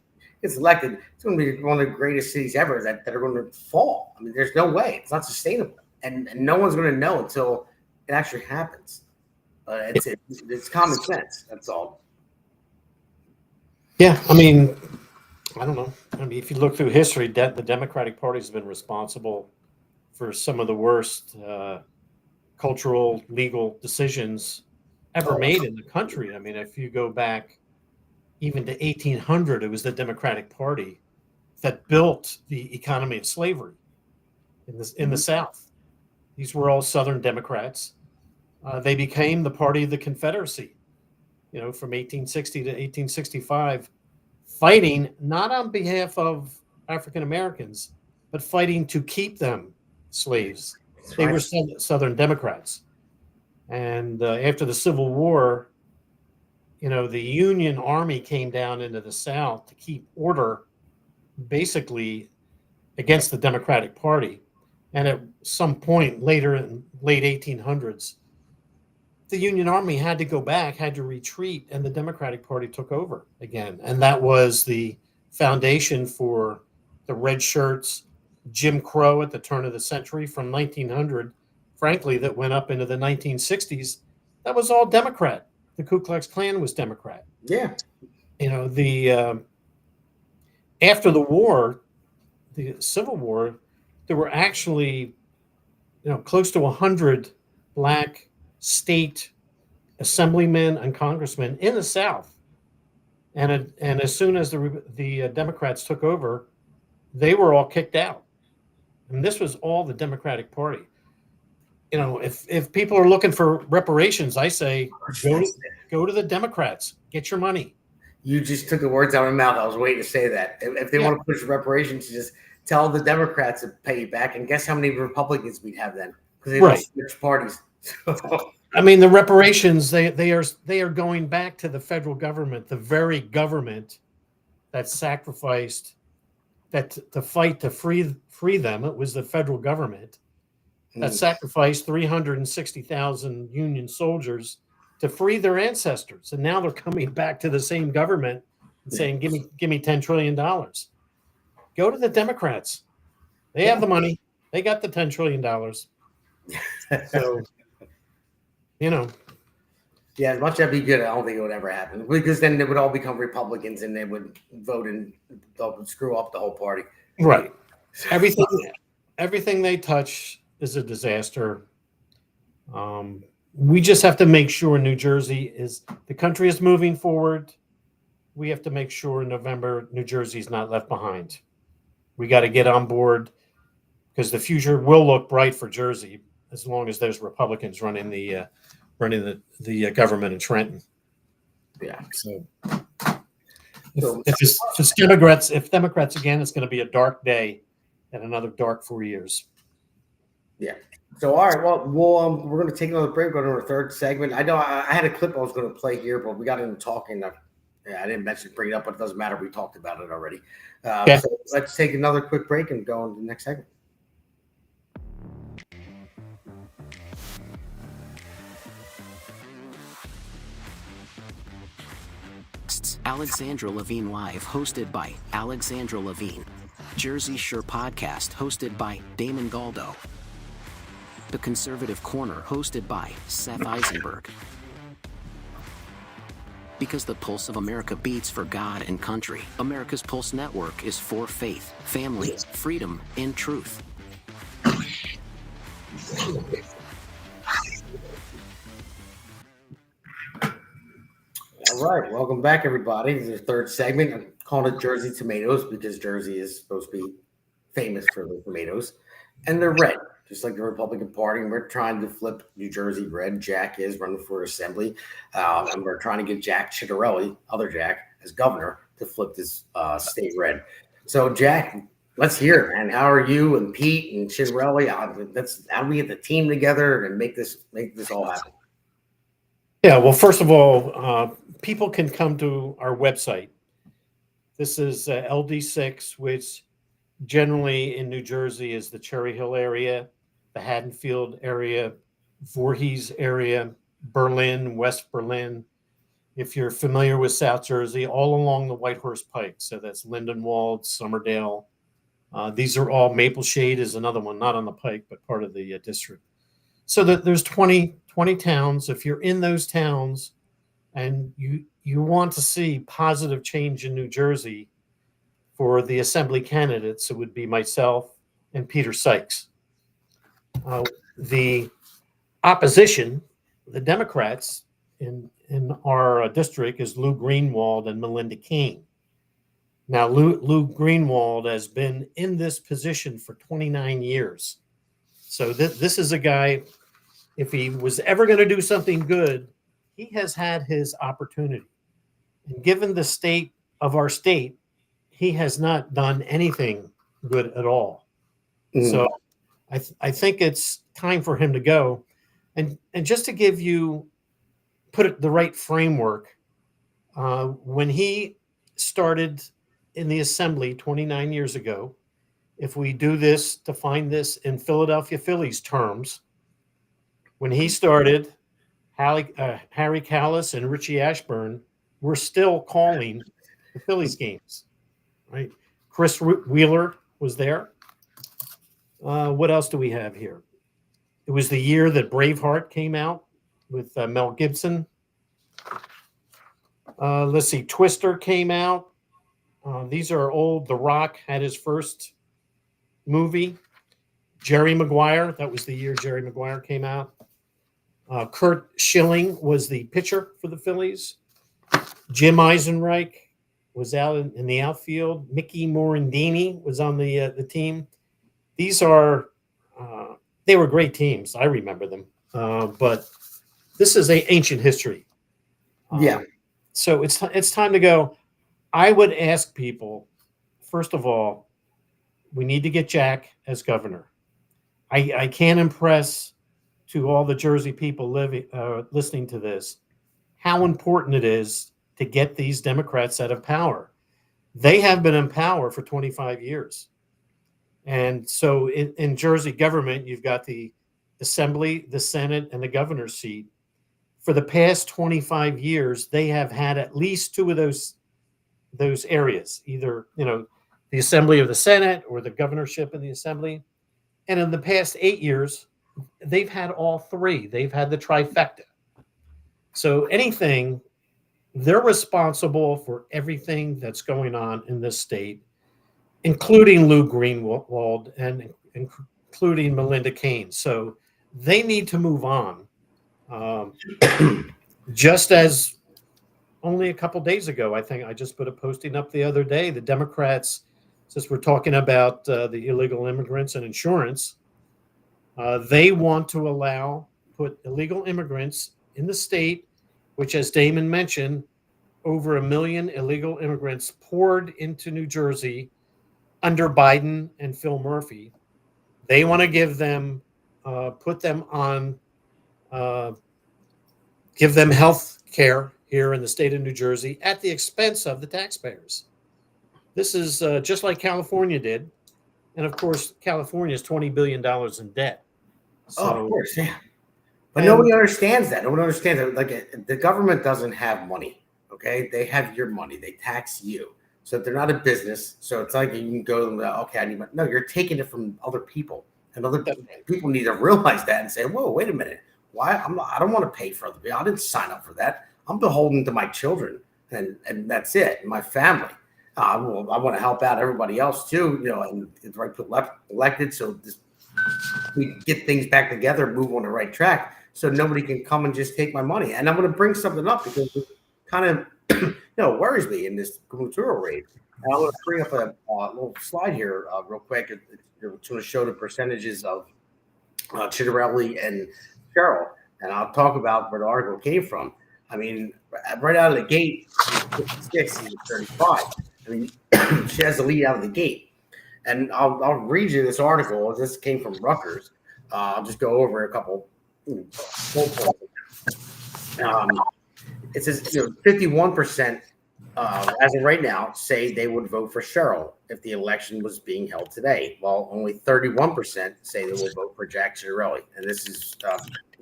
gets elected, it's going to be one of the greatest cities ever that are going to fall. I mean, there's no way. It's not sustainable. And no one's going to know until it actually happens. It's common sense. That's all. Yeah, I mean, I don't know. I mean, if you look through history, the Democratic Party has been responsible for some of the worst cultural, legal decisions ever made in the country. I mean, if you go back even to 1800, it was the Democratic Party that built the economy of slavery in the South. These were all Southern Democrats. They became the party of the Confederacy, from 1860 to 1865, fighting not on behalf of African Americans, but fighting to keep them slaves. They were Southern Democrats. And after the Civil War, the Union Army came down into the South to keep order, basically against the Democratic Party. And at some point later in late 1800s, the Union Army had to go back, had to retreat, and the Democratic Party took over again. And that was the foundation for the red shirts, Jim Crow at the turn of the century from 1900, frankly, that went up into the 1960s. That was all Democrat. The Ku Klux Klan was Democrat. Yeah. After the war, the Civil War, there were actually, close to 100 black state assemblymen and congressmen in the South. And as soon as the Democrats took over, they were all kicked out. And this was all the Democratic Party. If people are looking for reparations, I say go to the Democrats, get your money. You just took the words out of my mouth. I was waiting to say that. If they want to push reparations, just tell the Democrats to pay you back. And guess how many Republicans we'd have then? Because they don't switch parties. I mean, the reparations, they are going back to the federal government, the very government that sacrificed to fight to free them. It was the federal government that sacrificed 360,000 Union soldiers to free their ancestors. And now they're coming back to the same government and saying, give me $10 trillion. Go to the Democrats. They have the money. They got the $10 trillion. So, Yeah, as much as that'd be good, I don't think it would ever happen. Because then they would all become Republicans and they would vote and they'll screw up the whole party. Right. Everything they touch is a disaster. We just have to make sure the country is moving forward. We have to make sure in November, New Jersey is not left behind. We got to get on board because the future will look bright for Jersey as long as there's Republicans running the government in Trenton. Yeah. So if Democrats again, it's going to be a dark day and another dark 4 years. Yeah. So, all right. Well, we're going to take another break. Go to our third segment. I know I had a clip I was going to play here, but we got into talking. I didn't bring it up, but it doesn't matter. We talked about it already. So let's take another quick break and go on to the next segment. Alexandra Levine Live, hosted by Alexandra Levine. Jersey Shore Podcast, hosted by Damon Galdo. The Conservative Corner, hosted by Seth Eisenberg. Because the pulse of America beats for God and country, America's Pulse Network is for faith, family, freedom, and truth. All right, welcome back, everybody. This is the third segment. I'm calling it Jersey Tomatoes because Jersey is supposed to be famous for the tomatoes, and they're red, just like the Republican Party. And we're trying to flip New Jersey red. Jack is running for assembly, and we're trying to get Jack Ciattarelli, other Jack, as governor to flip this state red. So, Jack, let's hear it, man. How are you and Pete and Ciattarelli? How do we get the team together and make this all happen? Yeah, well, first of all, people can come to our website. This is LD6, which generally in New Jersey is the Cherry Hill area, the Haddonfield area, Voorhees area, Berlin, West Berlin. if you're familiar with South Jersey, all along the White Horse Pike. So that's Lindenwold, Somerdale. These are all, Maple Shade is another one, not on the Pike, but part of the district. So there's 20 towns. If you're in those towns and you want to see positive change in New Jersey for the assembly candidates, it would be myself and Peter Sykes. The opposition, the Democrats in our district, is Lou Greenwald and Melinda Kane. Now, Lou Greenwald has been in this position for 29 years. So this is a guy, if he was ever going to do something good, he has had his opportunity. And given the state of our state, he has not done anything good at all. So I think it's time for him to go. And just to give you, put it the right framework, when he started in the assembly 29 years ago, if we do this, define this in Philadelphia Phillies terms, when he started, Harry Callis and Richie Ashburn were still calling the Phillies games, right? Chris Wheeler was there. What else do we have here? It was the year that Braveheart came out with Mel Gibson. Let's see, Twister came out. These are old. The Rock had his first movie. Jerry Maguire, that was the year Jerry Maguire came out. Kurt Schilling was the pitcher for the Phillies. Jim Eisenreich was out in the outfield. Mickey Morandini was on the team. These are, they were great teams. I remember them. But this is ancient history. Yeah. So it's time to go. I would ask people, first of all, we need to get Jack as governor. I can't impress to all the Jersey people listening to this how important it is to get these Democrats out of power. They have been in power for 25 years. And so in Jersey government, you've got the Assembly, the Senate, and the governor's seat. For the past 25 years, they have had at least two of those areas, either, the Assembly of the Senate or the governorship in the Assembly. And in the past 8 years, they've had all three. They've had the trifecta. So they're responsible for everything that's going on in this state, including Lou Greenwald and including Melinda Kane. So they need to move on. Just as only a couple days ago, I think I just put a posting up the other day, the Democrats, since we're talking about the illegal immigrants and insurance, they want to put illegal immigrants in the state, which, as Damon mentioned, over 1 million illegal immigrants poured into New Jersey under Biden and Phil Murphy. They want to give them, put them on, give them health care here in the state of New Jersey at the expense of the taxpayers. This is just like California did. And of course, California is $20 billion in debt. So, of course, yeah. But nobody understands that. Nobody understands that. Like, the government doesn't have money, okay? They have your money. They tax you. So they're not a business. So it's like you can go, okay, I need money. No, you're taking it from other people. And other people need to realize that and say, whoa, wait a minute. Why? I don't want to pay for other people. I didn't sign up for that. I'm beholden to my children, and that's it, my family. I want to help out everybody else too, and get the right people elected, so we get things back together, move on the right track, so nobody can come and just take my money. And I'm going to bring something up because it kind of worries me in this gubernatorial race. And I'm going to bring up a little slide here real quick. It's going to show the percentages of Chitterelli and Cheryl, and I'll talk about where the article came from. I mean, right out of the gate, 56 and 35. I mean, she has the lead out of the gate. And I'll read you this article. This came from Rutgers. I'll just go over a couple. It says 51%, as of right now, say they would vote for Cheryl if the election was being held today, while only 31% say they will vote for Jack Chitterelli. And this is,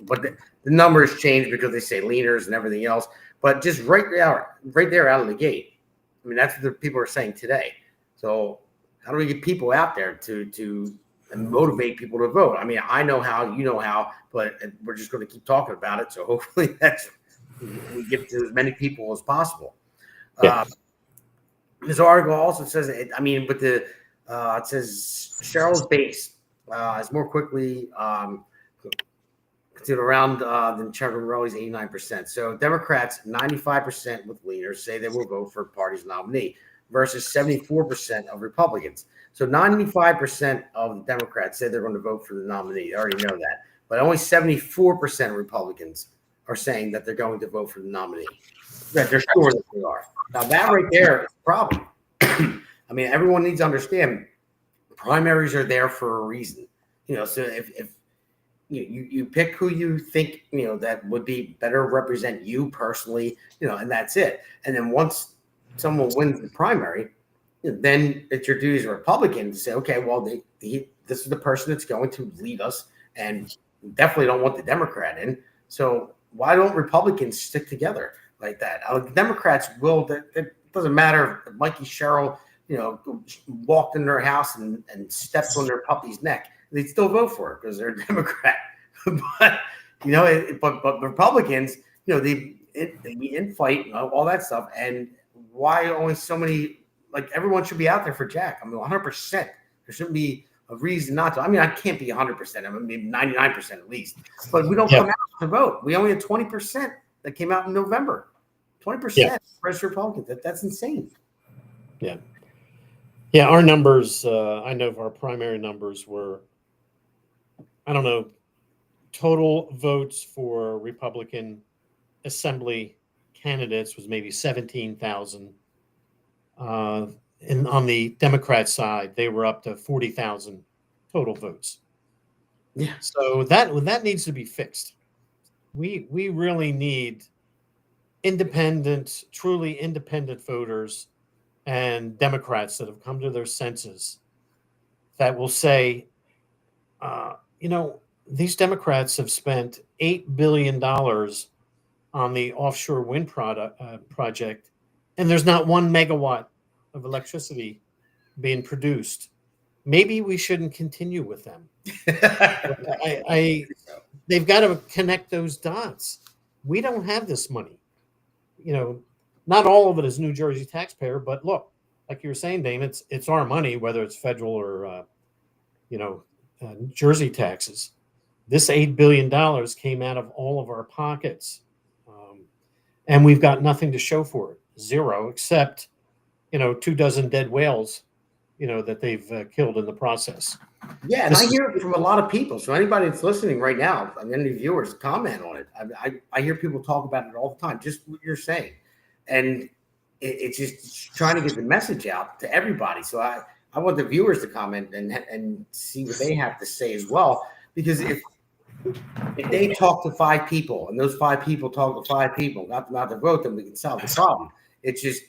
but the numbers change because they say leaners and everything else. But just right there out of the gate. I mean, that's what the people are saying today. So how do we get people out there to motivate people to vote? I mean, I know how, you know how, but we're just going to keep talking about it. So hopefully we get to as many people as possible. Yeah. This article also says, it says Cheryl's base is more quickly considered around than Chiavarelli's 89%. So Democrats, 95% with leaners say they will vote for party's nominee versus 74% of Republicans. So 95% of Democrats say they're going to vote for the nominee. I already know that. But only 74% of Republicans are saying that they're going to vote for the nominee, that they're sure that they are. Now, that right there is a problem. I mean, everyone needs to understand primaries are there for a reason. So if you pick who you think, that would be better represent you personally, and that's it. And then once someone wins the primary, then it's your duty as a Republican to say, okay, well, this is the person that's going to lead us, and definitely don't want the Democrat in. So why don't Republicans stick together like that? Democrats will. It doesn't matter if Mikey Sherrill, walked in their house and stepped on their puppy's neck. They'd still vote for it because they're a Democrat. But but Republicans, they infight, all that stuff. And why only so many? Like, everyone should be out there for Jack. I mean, 100%. There shouldn't be a reason not to. I mean, I can't be 100%. I mean, maybe 99% at least. But we don't come out to vote. We only had 20% that came out in November. 20% registered Republicans. That's insane. Yeah. Yeah, our numbers, I know our primary numbers were, I don't know, total votes for Republican Assembly candidates was maybe 17,000. And on the Democrat side, they were up to 40,000 total votes. Yeah. So that needs to be fixed. We really need independent, truly independent voters and Democrats that have come to their senses that will say, these Democrats have spent $8 billion on the offshore wind project, and there's not 1 megawatt of electricity being produced. Maybe we shouldn't continue with them. They've got to connect those dots. We don't have this money. Not all of it is New Jersey taxpayer, but look, like you were saying, Damon, it's our money, whether it's federal or Jersey taxes. This $8 billion came out of all of our pockets, and we've got nothing to show for it. Zero, except 24 dead whales, that they've killed in the process. Yeah, and I hear it from a lot of people. So anybody that's listening right now, any viewers, comment on it. I hear people talk about it all the time, just what you're saying. And it's just trying to get the message out to everybody. So I want the viewers to comment and see what they have to say as well. Because if they talk to 5 people and those 5 people talk to 5 people, got them out to vote, then we can solve the problem. It's just,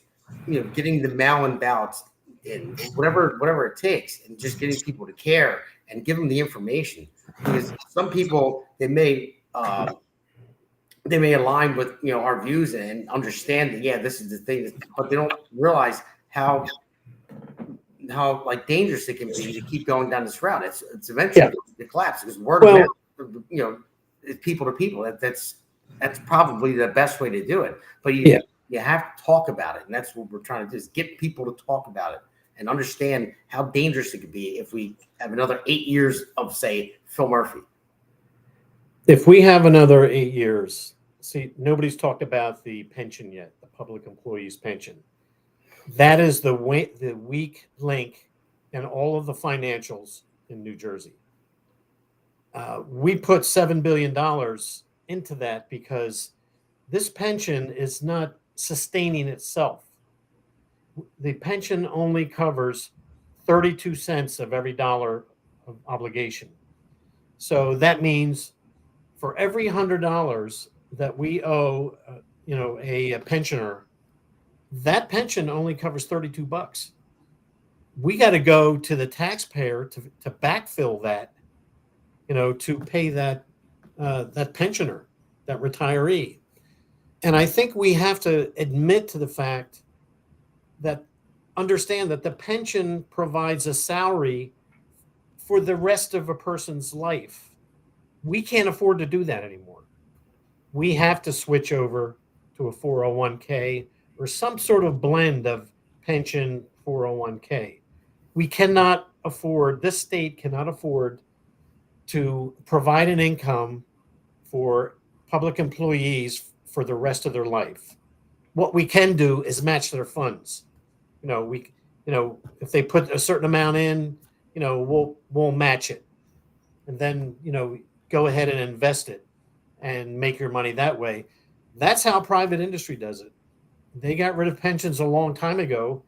getting the mail-in ballots in, whatever it takes, and just getting people to care and give them the information. Because some people, they may align with our views and understand that this is the thing, but they don't realize how like dangerous it can be to keep going down this route. It's eventually going to collapse because word of mouth, it's people to people. That's probably the best way to do it. But you have to talk about it, and that's what we're trying to do: is get people to talk about it and understand how dangerous it could be if we have another 8 years of, say, Phil Murphy. If we have another 8 years, see, nobody's talked about the pension yet, the public employees' pension. That is the weak link in all of the financials in New Jersey. We put $7 billion into that because this pension is not sustaining itself. The pension only covers 32 cents of every dollar of obligation. So that means for every $100 that we owe, a pensioner, that pension only covers $32. We got to go to the taxpayer to backfill that, to pay that pensioner, that retiree. And I think we have to admit to the fact that understand that the pension provides a salary for the rest of a person's life. We can't afford to do that anymore. We have to switch over to a 401k or some sort of blend of pension 401k. We cannot afford, this state cannot afford to provide an income for public employees for the rest of their life. What we can do is match their funds. If they put a certain amount in, we'll match it, and then go ahead and invest it and make your money that way. That's how private industry does it. They got rid of pensions a long time ago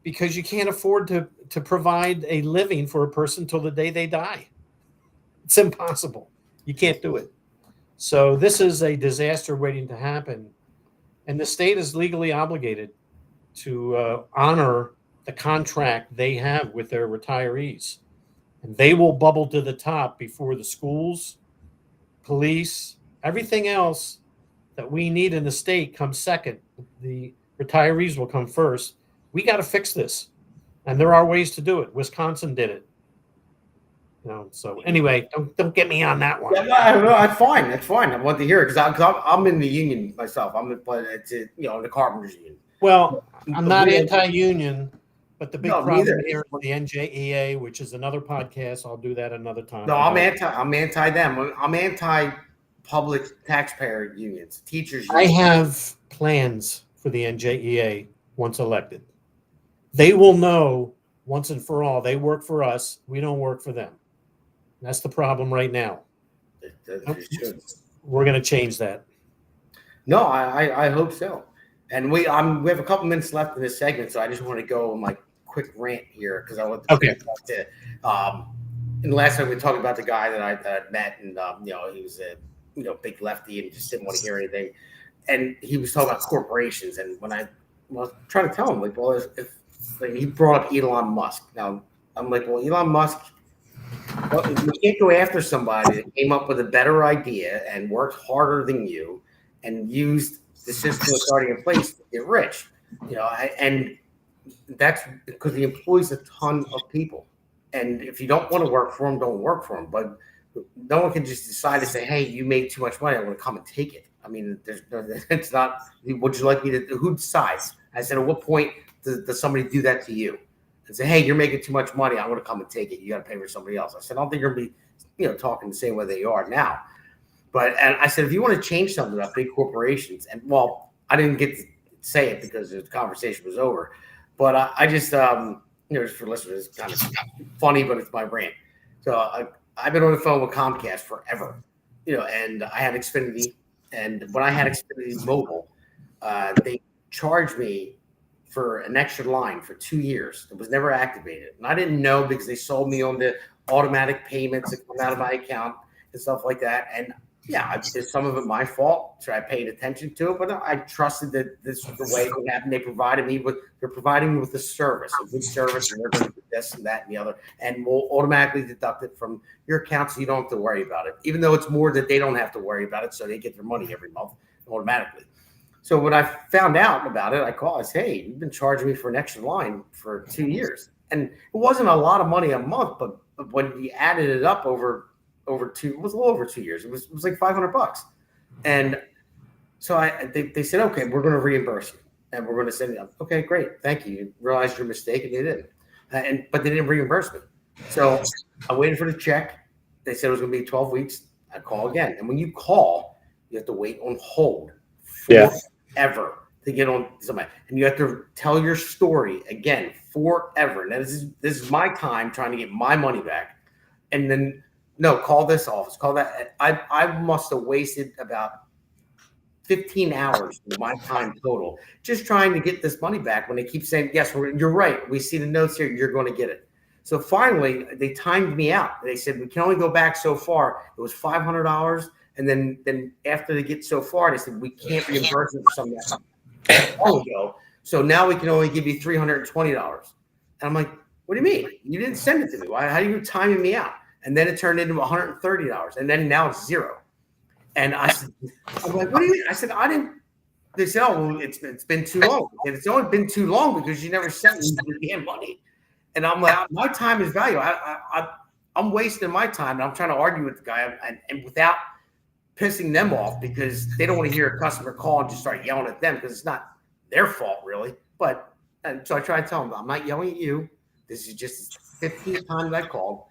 because you can't afford to provide a living for a person till the day they die. It's impossible. You can't do it. So this is a disaster waiting to happen. And the state is legally obligated to honor the contract they have with their retirees. And they will bubble to the top before the schools, police, everything else that we need in the state comes second. The retirees will come first. We got to fix this. And there are ways to do it. Wisconsin did it. So anyway, don't get me on that one. Yeah, no, that's fine. That's fine. I want to hear it because I'm in the union myself. I'm in the carpenters union. Well, I'm not anti-union, but the big No, problem neither. here is the NJEA, which is another podcast. I'll do that another time. No, I'm anti them. I'm anti public taxpayer unions, teachers I unions. have plans for the NJEA once elected. They will know once and for all they work for us. We don't work for them. That's the problem right now. We're going to change that. No, I hope so. And we have a couple minutes left in this segment, so I just want to go on my quick rant here because I want to Okay. And last time we talked about the guy that I met, and he was a big lefty and just didn't want to hear anything. And he was talking about corporations, and when I was trying to tell him, like, well, if he brought up Elon Musk. Now I'm like, well, Elon Musk. Well, you can't go after somebody that came up with a better idea and worked harder than you and used the system that's already in place to get rich. And that's because he employs a ton of people. And if you don't want to work for him, don't work for him. But no one can just decide to say, hey, you made too much money, I want to come and take it. I mean, it's not, would you like me to, who decides? I said, at what point does somebody do that to you? And say, hey, you're making too much money, I want to come and take it. You got to pay for somebody else. I said, I don't think you're going to be, talking the same way they are now. And I said, if you want to change something about big corporations, and well, I didn't get to say it because the conversation was over, but I just, just for listeners, it's kind of funny, but it's my rant. So I've been on the phone with Comcast forever, and I had Xfinity, and when I had Xfinity Mobile, they charged me for an extra line for 2 years. It was never activated. And I didn't know because they sold me on the automatic payments that come out of my account and stuff like that. And yeah, there's some of it my fault. So I paid attention to it, but I trusted that this was the way it would happen. They're providing me with a service, a good service, and they're going to do this and that and the other. And we'll automatically deduct it from your account so you don't have to worry about it. Even though it's more that they don't have to worry about it, so they get their money every month automatically. So when I found out about it, I called. I said, hey, you've been charging me for an extra line for 2 years. And it wasn't a lot of money a month, but when you added it up over two, it was a little over 2 years. It was like $500. And so they said, okay, we're going to reimburse you. And we're going to send you. Okay, great. Thank you. You realized your mistake, and they didn't. But they didn't reimburse me. So I waited for the check. They said it was going to be 12 weeks. I call again. And when you call, you have to wait on hold. Forever to get on somebody, and you have to tell your story again forever. And this is my time trying to get my money back, and then no, call this office, call that. I must have wasted about 15 hours of my time total just trying to get this money back. When they keep saying, yes, you're right, we see the notes here, you're going to get it. So finally, they timed me out. They said we can only go back so far. It was $500. And then after they get so far, they said, we can't reimburse you for some of that. So now we can only give you $320. And I'm like, what do you mean? You didn't send it to me. How are you timing me out? And then it turned into $130. And then now it's zero. And I said, I'm like, what do you mean? I said, I didn't They said, "Oh, well, it's been too long," and it's only been too long because you never sent me the damn money. And I'm like, my time is valuable. I'm wasting my time, and I'm trying to argue with the guy, and without pissing them off because they don't want to hear a customer call and just start yelling at them because it's not their fault really. But and so I try to tell them, I'm not yelling at you. This is just the 15th time that I called,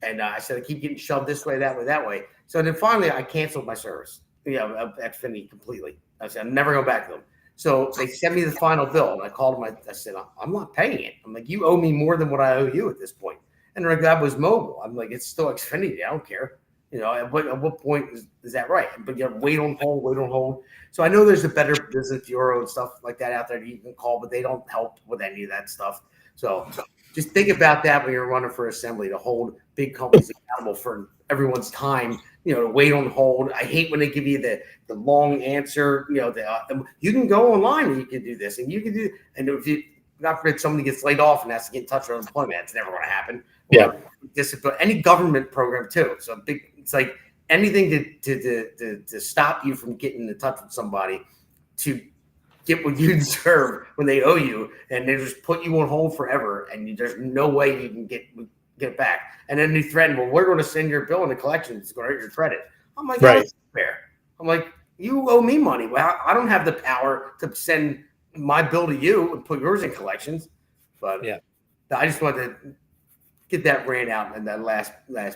and I said I keep getting shoved this way, that way, that way. So then finally I canceled my service, at Xfinity completely. I said I'm never going back to them. So they sent me the final bill, and I called them. I said I'm not paying it. I'm like, you owe me more than what I owe you at this point. And they're like, that was mobile. I'm like, it's still Xfinity. I don't care. At what point is that right? But you wait on hold. So I know there's a Better Business Bureau and stuff like that out there that you can call, but they don't help with any of that stuff. So just think about that when you're running for assembly, to hold big companies accountable for everyone's time, to wait on hold. I hate when they give you the long answer, you can go online and you can do this and you can do, and if you, God forbid, somebody gets laid off and has to get in touch with unemployment, it's never going to happen. Yeah. Any government program too. So it's like anything to stop you from getting in touch with somebody to get what you deserve when they owe you, and they just put you on hold forever, and there's no way you can get back. And then they threaten, well, we're going to send your bill into collections. It's going to hurt your credit. I'm like, right. That's fair. I'm like, you owe me money. Well, I don't have the power to send my bill to you and put yours in collections. But yeah, I just wanted to get that rant out in that last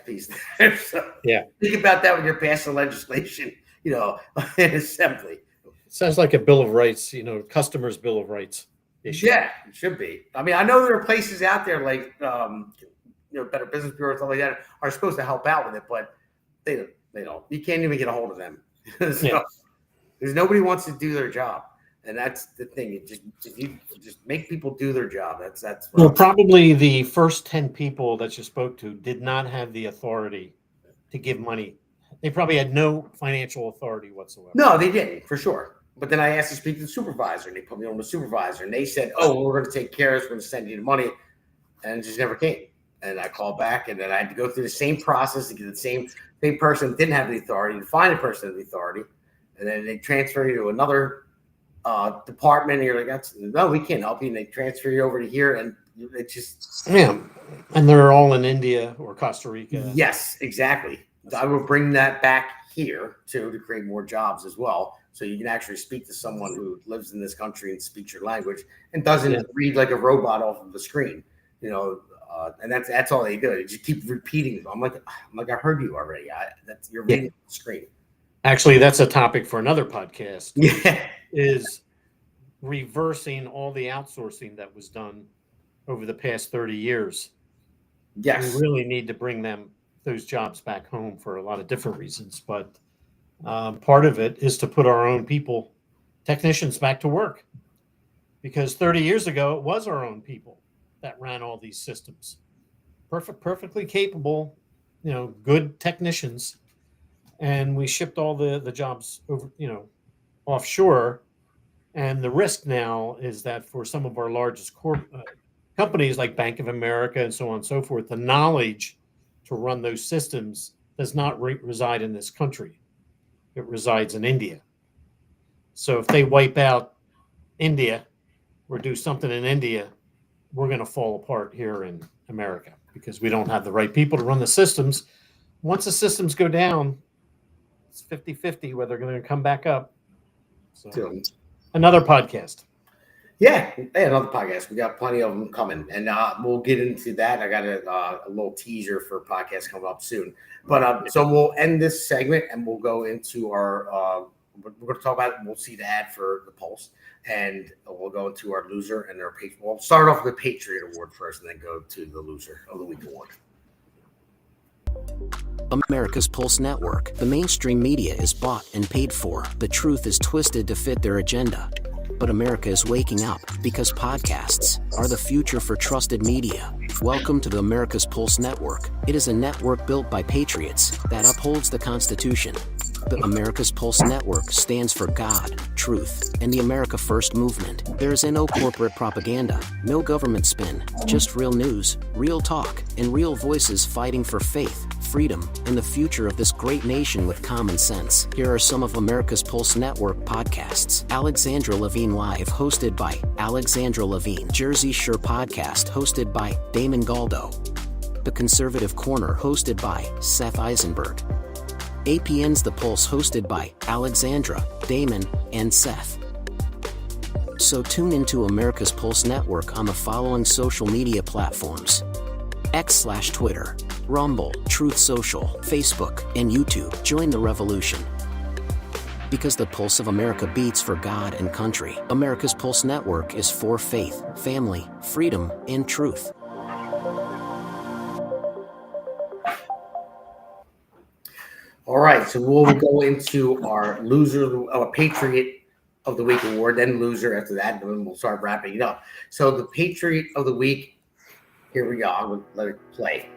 piece there. So yeah, think about that when you're passing legislation, in assembly. Sounds like a Bill of Rights, customers' Bill of Rights issue. Yeah, it should be. I mean, I know there are places out there like Better Business Bureau and stuff like that are supposed to help out with it, but they don't. You can't even get a hold of them. There's nobody wants to do their job. And that's the thing. You just make people do their job. That's well, probably the first 10 people that you spoke to did not have the authority to give money. They probably had no financial authority whatsoever. No, they didn't, for sure. But then I asked to speak to the supervisor, and they put me on the supervisor, and they said, "Oh, we're going to take care of this. We're going to send you the money," and it just never came. And I called back, and then I had to go through the same process to get the same person that didn't have the authority to find a person with the authority, and then they transfer you to another department, and you're like, no, we can't help you. And they transfer you over to here, and it just and they're all in India or Costa Rica. Yes, exactly. I will bring that back here too to create more jobs as well, so you can actually speak to someone who lives in this country and speaks your language and doesn't read like a robot off of the screen, and that's all they do. They just keep repeating it. I'm like, I heard you already. You're reading the screen. Actually, that's a topic for another podcast. Yeah. Is reversing all the outsourcing that was done over the past 30 years. Yes. We really need to bring those jobs back home for a lot of different reasons. But part of it is to put our own technicians back to work. Because 30 years ago, it was our own people that ran all these systems. Perfectly capable, good technicians. And we shipped all the jobs over, offshore. And the risk now is that for some of our largest companies like Bank of America and so on and so forth, the knowledge to run those systems does not reside in this country. It resides in India. So if they wipe out India or do something in India, we're going to fall apart here in America because we don't have the right people to run the systems. Once the systems go down, it's 50-50 whether they're going to come back up. So another podcast. Yeah, another podcast. We got plenty of them coming, and we'll get into that. I got a little teaser for a podcast coming up soon. But so we'll end this segment, and we'll go into our. We're going to talk about. We'll see the ad for the Pulse, and we'll go into our loser and our Patriot. We'll start off with the Patriot Award first, and then go to the loser of the week award. America's Pulse Network. The mainstream media is bought and paid for. The truth is twisted to fit their agenda. But America is waking up because podcasts are the future for trusted media. Welcome to the America's Pulse Network. It is a network built by patriots that upholds the Constitution. The America's Pulse Network stands for God, truth, and the America First movement. There is no corporate propaganda, no government spin, just real news, real talk, and real voices fighting for faith, freedom, and the future of this great nation with common sense. Here are some of America's Pulse Network podcasts. Alexandra Levine Live, hosted by Alexandra Levine. Jersey Shore Podcast, hosted by Damon Galdo. The Conservative Corner, hosted by Seth Eisenberg. APN's The Pulse, hosted by Alexandra, Damon, and Seth. So tune into America's Pulse Network on the following social media platforms: X/Twitter, Rumble, Truth Social, Facebook, and YouTube. Join the revolution. Because the pulse of America beats for God and country. America's Pulse Network is for faith, family, freedom, and truth. All right, so we'll go into our Patriot of the Week award, then loser after that, and then we'll start wrapping it up. So the Patriot of the Week, here we go. I'm going to let it play.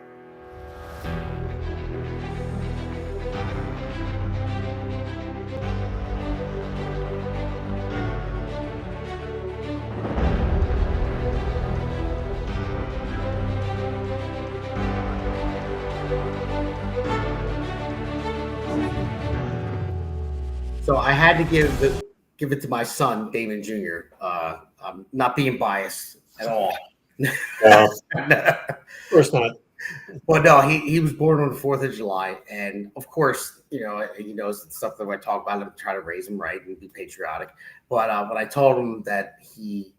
So I had to give it to my son, Damon Jr. I'm not being biased at all. No, of course not. Well, no, he was born on the 4th of July. And of course, he knows the stuff that I talk about him, try to raise him right and be patriotic. But when I told him that he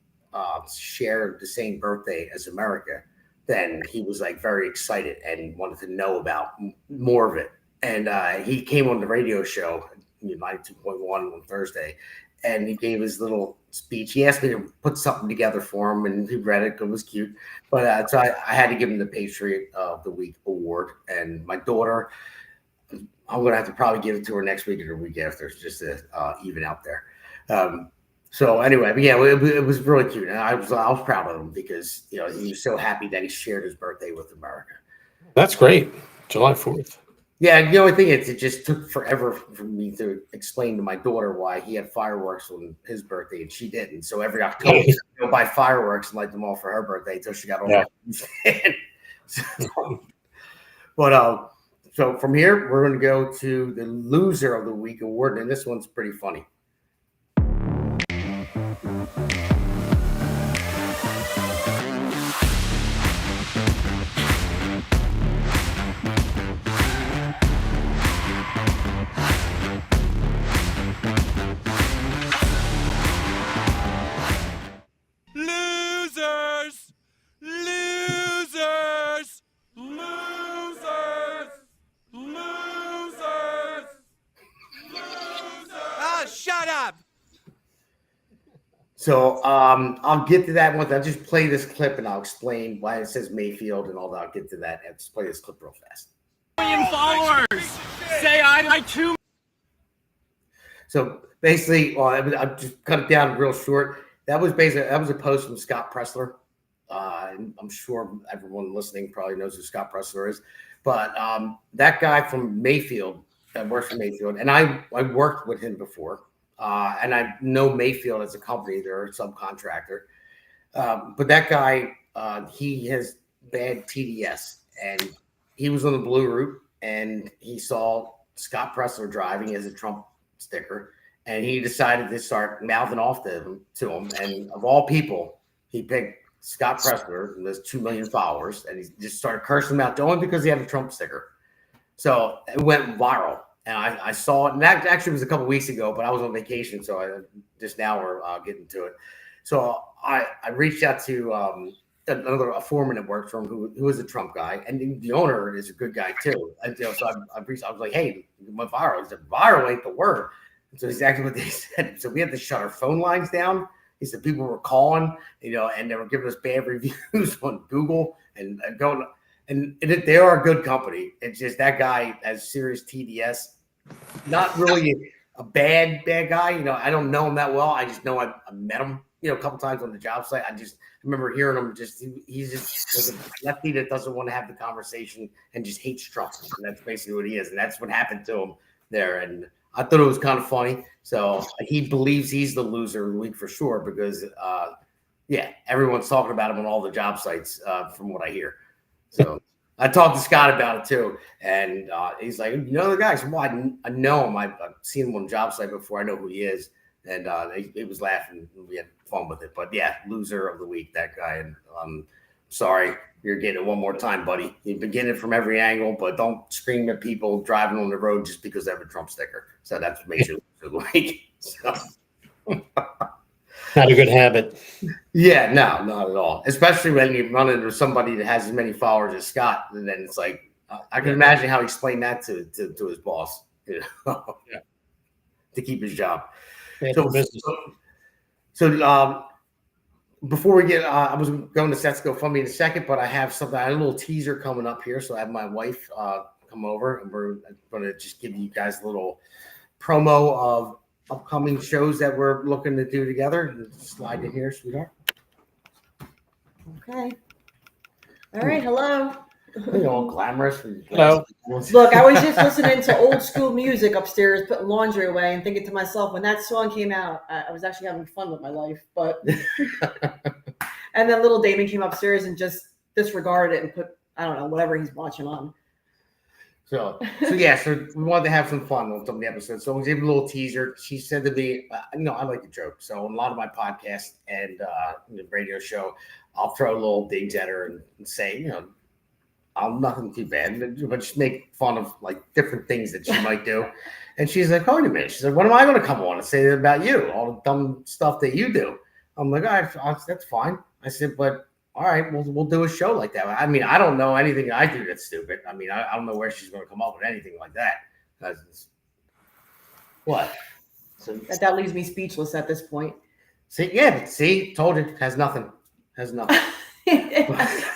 shared the same birthday as America, then he was like very excited and wanted to know about more of it. And he came on the radio show, 92.1 on Thursday, and he gave his little speech. He asked me to put something together for him, and he read it. It was cute. But so I had to give him the Patriot of the Week award. And my daughter, I'm going to have to probably give it to her next week or the week after, just to even out there. So anyway, but yeah, it was really cute. And I was proud of him because, he was so happy that he shared his birthday with America. That's great. July 4th. Yeah, the only thing is, it just took forever for me to explain to my daughter why he had fireworks on his birthday and she didn't. So every October, she would go buy fireworks and light them all for her birthday until she got older. Yeah. So from here, we're going to go to the Loser of the Week award, and this one's pretty funny. So I'll get to that one. I'll just play this clip and I'll explain why it says Mayfield and all that. I'll get to that. And just play this clip real fast. Million followers. Say I like 2. So basically, I'll just cut it down real short. That was a post from Scott Pressler. I'm sure everyone listening probably knows who Scott Pressler is. But that guy from Mayfield, that works for Mayfield, and I worked with him before. And I know Mayfield as a company, they're a subcontractor. But that guy, he has bad TDS, and he was on the blue route, and he saw Scott Pressler driving as a Trump sticker, and he decided to start mouthing off to him. And of all people, he picked Scott Pressler, and there's 2 million followers, and he just started cursing him out only because he had a Trump sticker. So it went viral. And I saw it, and that actually was a couple weeks ago, but I was on vacation, so I just now we're getting to it. So I reached out to a foreman that works for him who is a Trump guy, and the owner is a good guy too. And so I was like, hey, it went viral. He said, viral ain't the word. And so that's exactly what they said. So we had to shut our phone lines down. He said people were calling, and they were giving us bad reviews on Google and going. And they are a good company. It's just that guy has serious TDS. Not really a bad guy. I don't know him that well. I just know I met him, a couple times on the job site. I remember hearing him. He's just like a lefty that doesn't want to have the conversation and just hates Trump. And that's basically what he is. And that's what happened to him there. And I thought it was kind of funny. So he believes he's the loser of the week for sure because, everyone's talking about him on all the job sites from what I hear. So I talked to Scott about it too, and he's like, "You know the guy?" I said, "Well, I know him. I've seen him on the job site before. I know who he is." And he was laughing. And we had fun with it. But yeah, loser of the week, that guy. And sorry, you're getting it one more time, buddy. You've been getting it from every angle, but don't scream at people driving on the road just because they have a Trump sticker. So that's what makes you loser of the week. So. Not a good habit. Yeah, no, not at all. Especially when you run into somebody that has as many followers as Scott, and then it's like I can imagine how he explained that to his boss, you know, to keep his job. So before we get, I was going to Seth's GoFundMe in a second, but I have something. I have a little teaser coming up here, so I have my wife come over, and we're going to just give you guys a little promo of upcoming shows that we're looking to do together. Slide in here, sweetheart. Okay. All right. Hello. You know, glamorous. Hello. Look, I was just listening to old school music upstairs, putting laundry away, and thinking to myself, when that song came out, I was actually having fun with my life. But and then little Damon came upstairs and just disregarded it and put, I don't know, whatever he's watching on. So we wanted to have some fun on some of the episodes. So we gave a little teaser. She said to me, I like to joke. So on a lot of my podcasts and the radio show, I'll throw little digs at her and say, I'm nothing too bad, but just make fun of like different things that she might do. And she's like, "Wait a minute." She's like, "When am I going to come on and say that about you? All the dumb stuff that you do?" I'm like, "All right, that's fine." I said, "But all right, we'll do a show like that." I mean, I don't know anything I do that's stupid. I mean, I don't know where she's going to come up with anything like that. What? So That leaves me speechless at this point. See, told you, has nothing.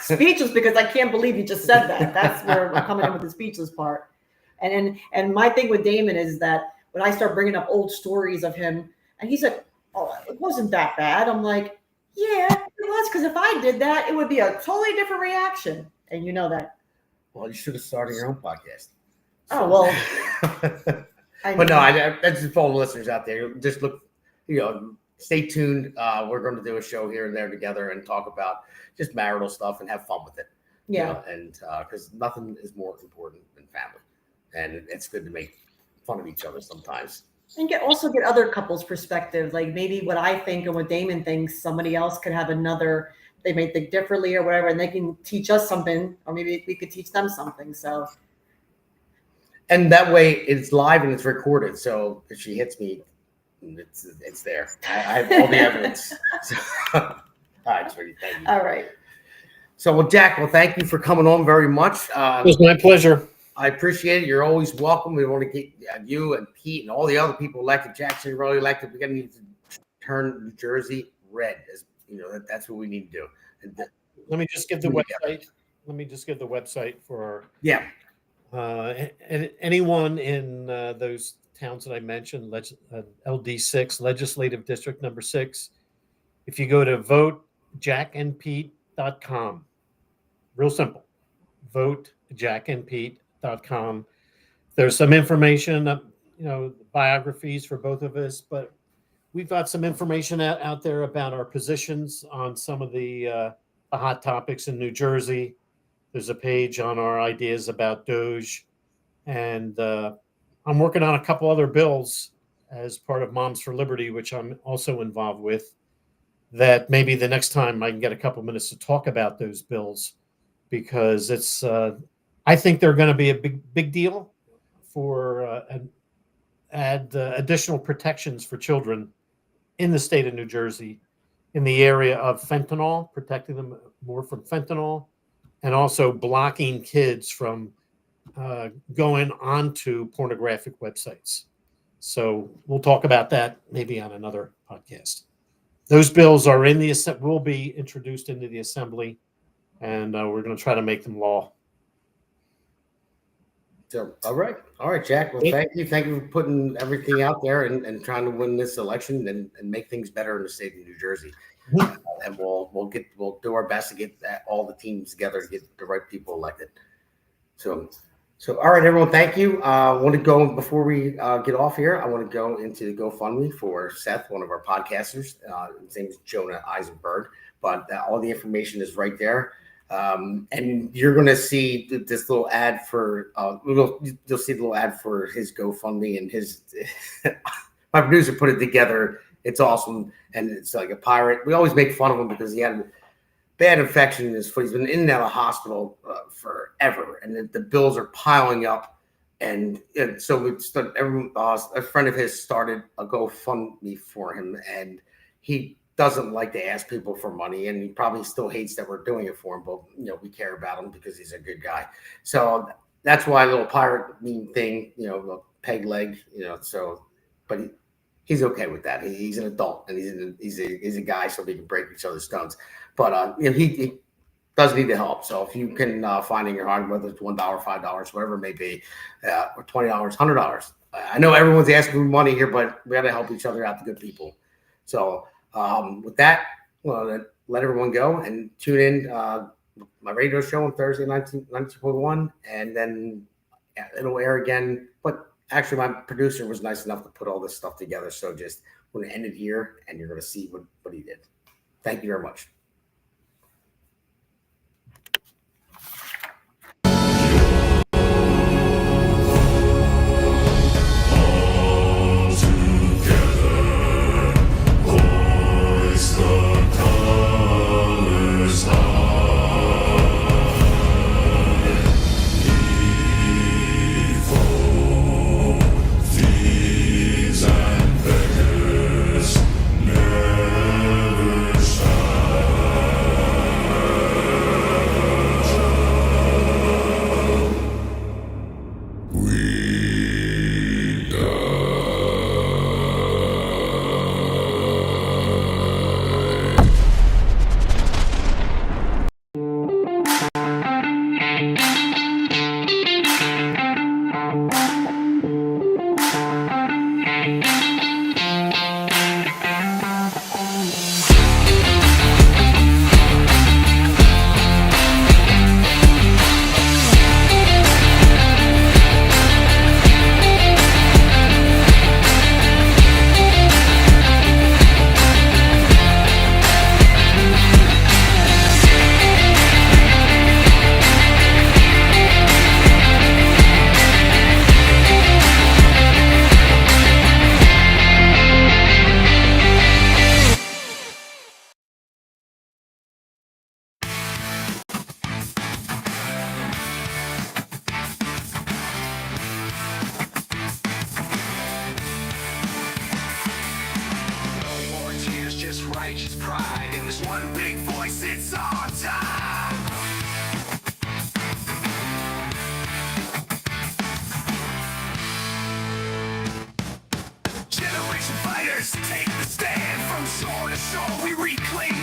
Speechless because I can't believe you just said that. That's where we're coming in with the speechless part. And my thing with Damon is that when I start bringing up old stories of him, and he's like, "Oh, it wasn't that bad." I'm like, "Yeah, it was, because if I did that, it would be a totally different reaction." And you know that. Well, you should have started your own podcast. Oh, well. But no, that's just for all the listeners out there. Just look, stay tuned. We're going to do a show here and there together and talk about just marital stuff and have fun with it. Yeah. And because nothing is more important than family. And it's good to make fun of each other sometimes. And also get other couples' perspective. Like maybe what I think and what Damon thinks, somebody else could have another, they may think differently or whatever, and they can teach us something, or maybe we could teach them something. So. And that way it's live and it's recorded. So if she hits me, it's there. I have all the evidence. All right, sweetie. Thank you. All right. So, Jack, thank you for coming on very much. It was my pleasure. I appreciate it. You're always welcome. We want to get you and Pete and all the other people elected. Jackson really elected. We're going to need to turn New Jersey red. That's what we need to do. Let me just give the website for anyone in those towns that I mentioned, LD6, Legislative District number 6. If you go to votejackandpete.com, real simple, votejackandpete.com. There's some information, biographies for both of us, but we've got some information out there about our positions on some of the hot topics in New Jersey. There's a page on our ideas about Doge, and I'm working on a couple other bills as part of Moms for Liberty, which I'm also involved with, that maybe the next time I can get a couple minutes to talk about those bills, because it's I think they're going to be a big deal for add additional protections for children in the state of New Jersey in the area of fentanyl, protecting them more from fentanyl, and also blocking kids from going onto pornographic websites. So we'll talk about that maybe on another podcast. Those bills are will be introduced into the assembly, and we're going to try to make them law. So, all right, Jack. Well, thank you for putting everything out there and trying to win this election and make things better in the state of New Jersey. And we'll do our best to get all the teams together to get the right people elected. So all right, everyone. Thank you. I want to go before we get off here. I want to go into the GoFundMe for Seth, one of our podcasters. His name is Jonah Eisenberg, but all the information is right there. And you're going to see this little ad for you'll see the little ad for his GoFundMe and his my producer put it together. It's awesome, and it's like a pirate. We always make fun of him because he had a bad infection in his foot. He's been in and out of the hospital forever, and the bills are piling up. And so we started. A friend of his started a GoFundMe for him, and he doesn't like to ask people for money, and he probably still hates that we're doing it for him. But we care about him because he's a good guy. So that's why a little pirate meme thing, the peg leg, So, but he's okay with that. He's an adult, and he's a guy, so we can break each other's stones. But he does need the help. So if you can find in your heart, whether it's $1, $5, whatever it may be, or $20, $100. I know everyone's asking for money here, but we got to help each other out, the good people. So with that, well, let everyone go and tune in my radio show on Thursday, 19.1, and then it'll air again. But actually, my producer was nice enough to put all this stuff together. So just we're going to end it here, and you're going to see what he did. Thank you very much. Righteous pride in this one big voice, it's our time. Generation fighters take the stand from shore to shore. We reclaim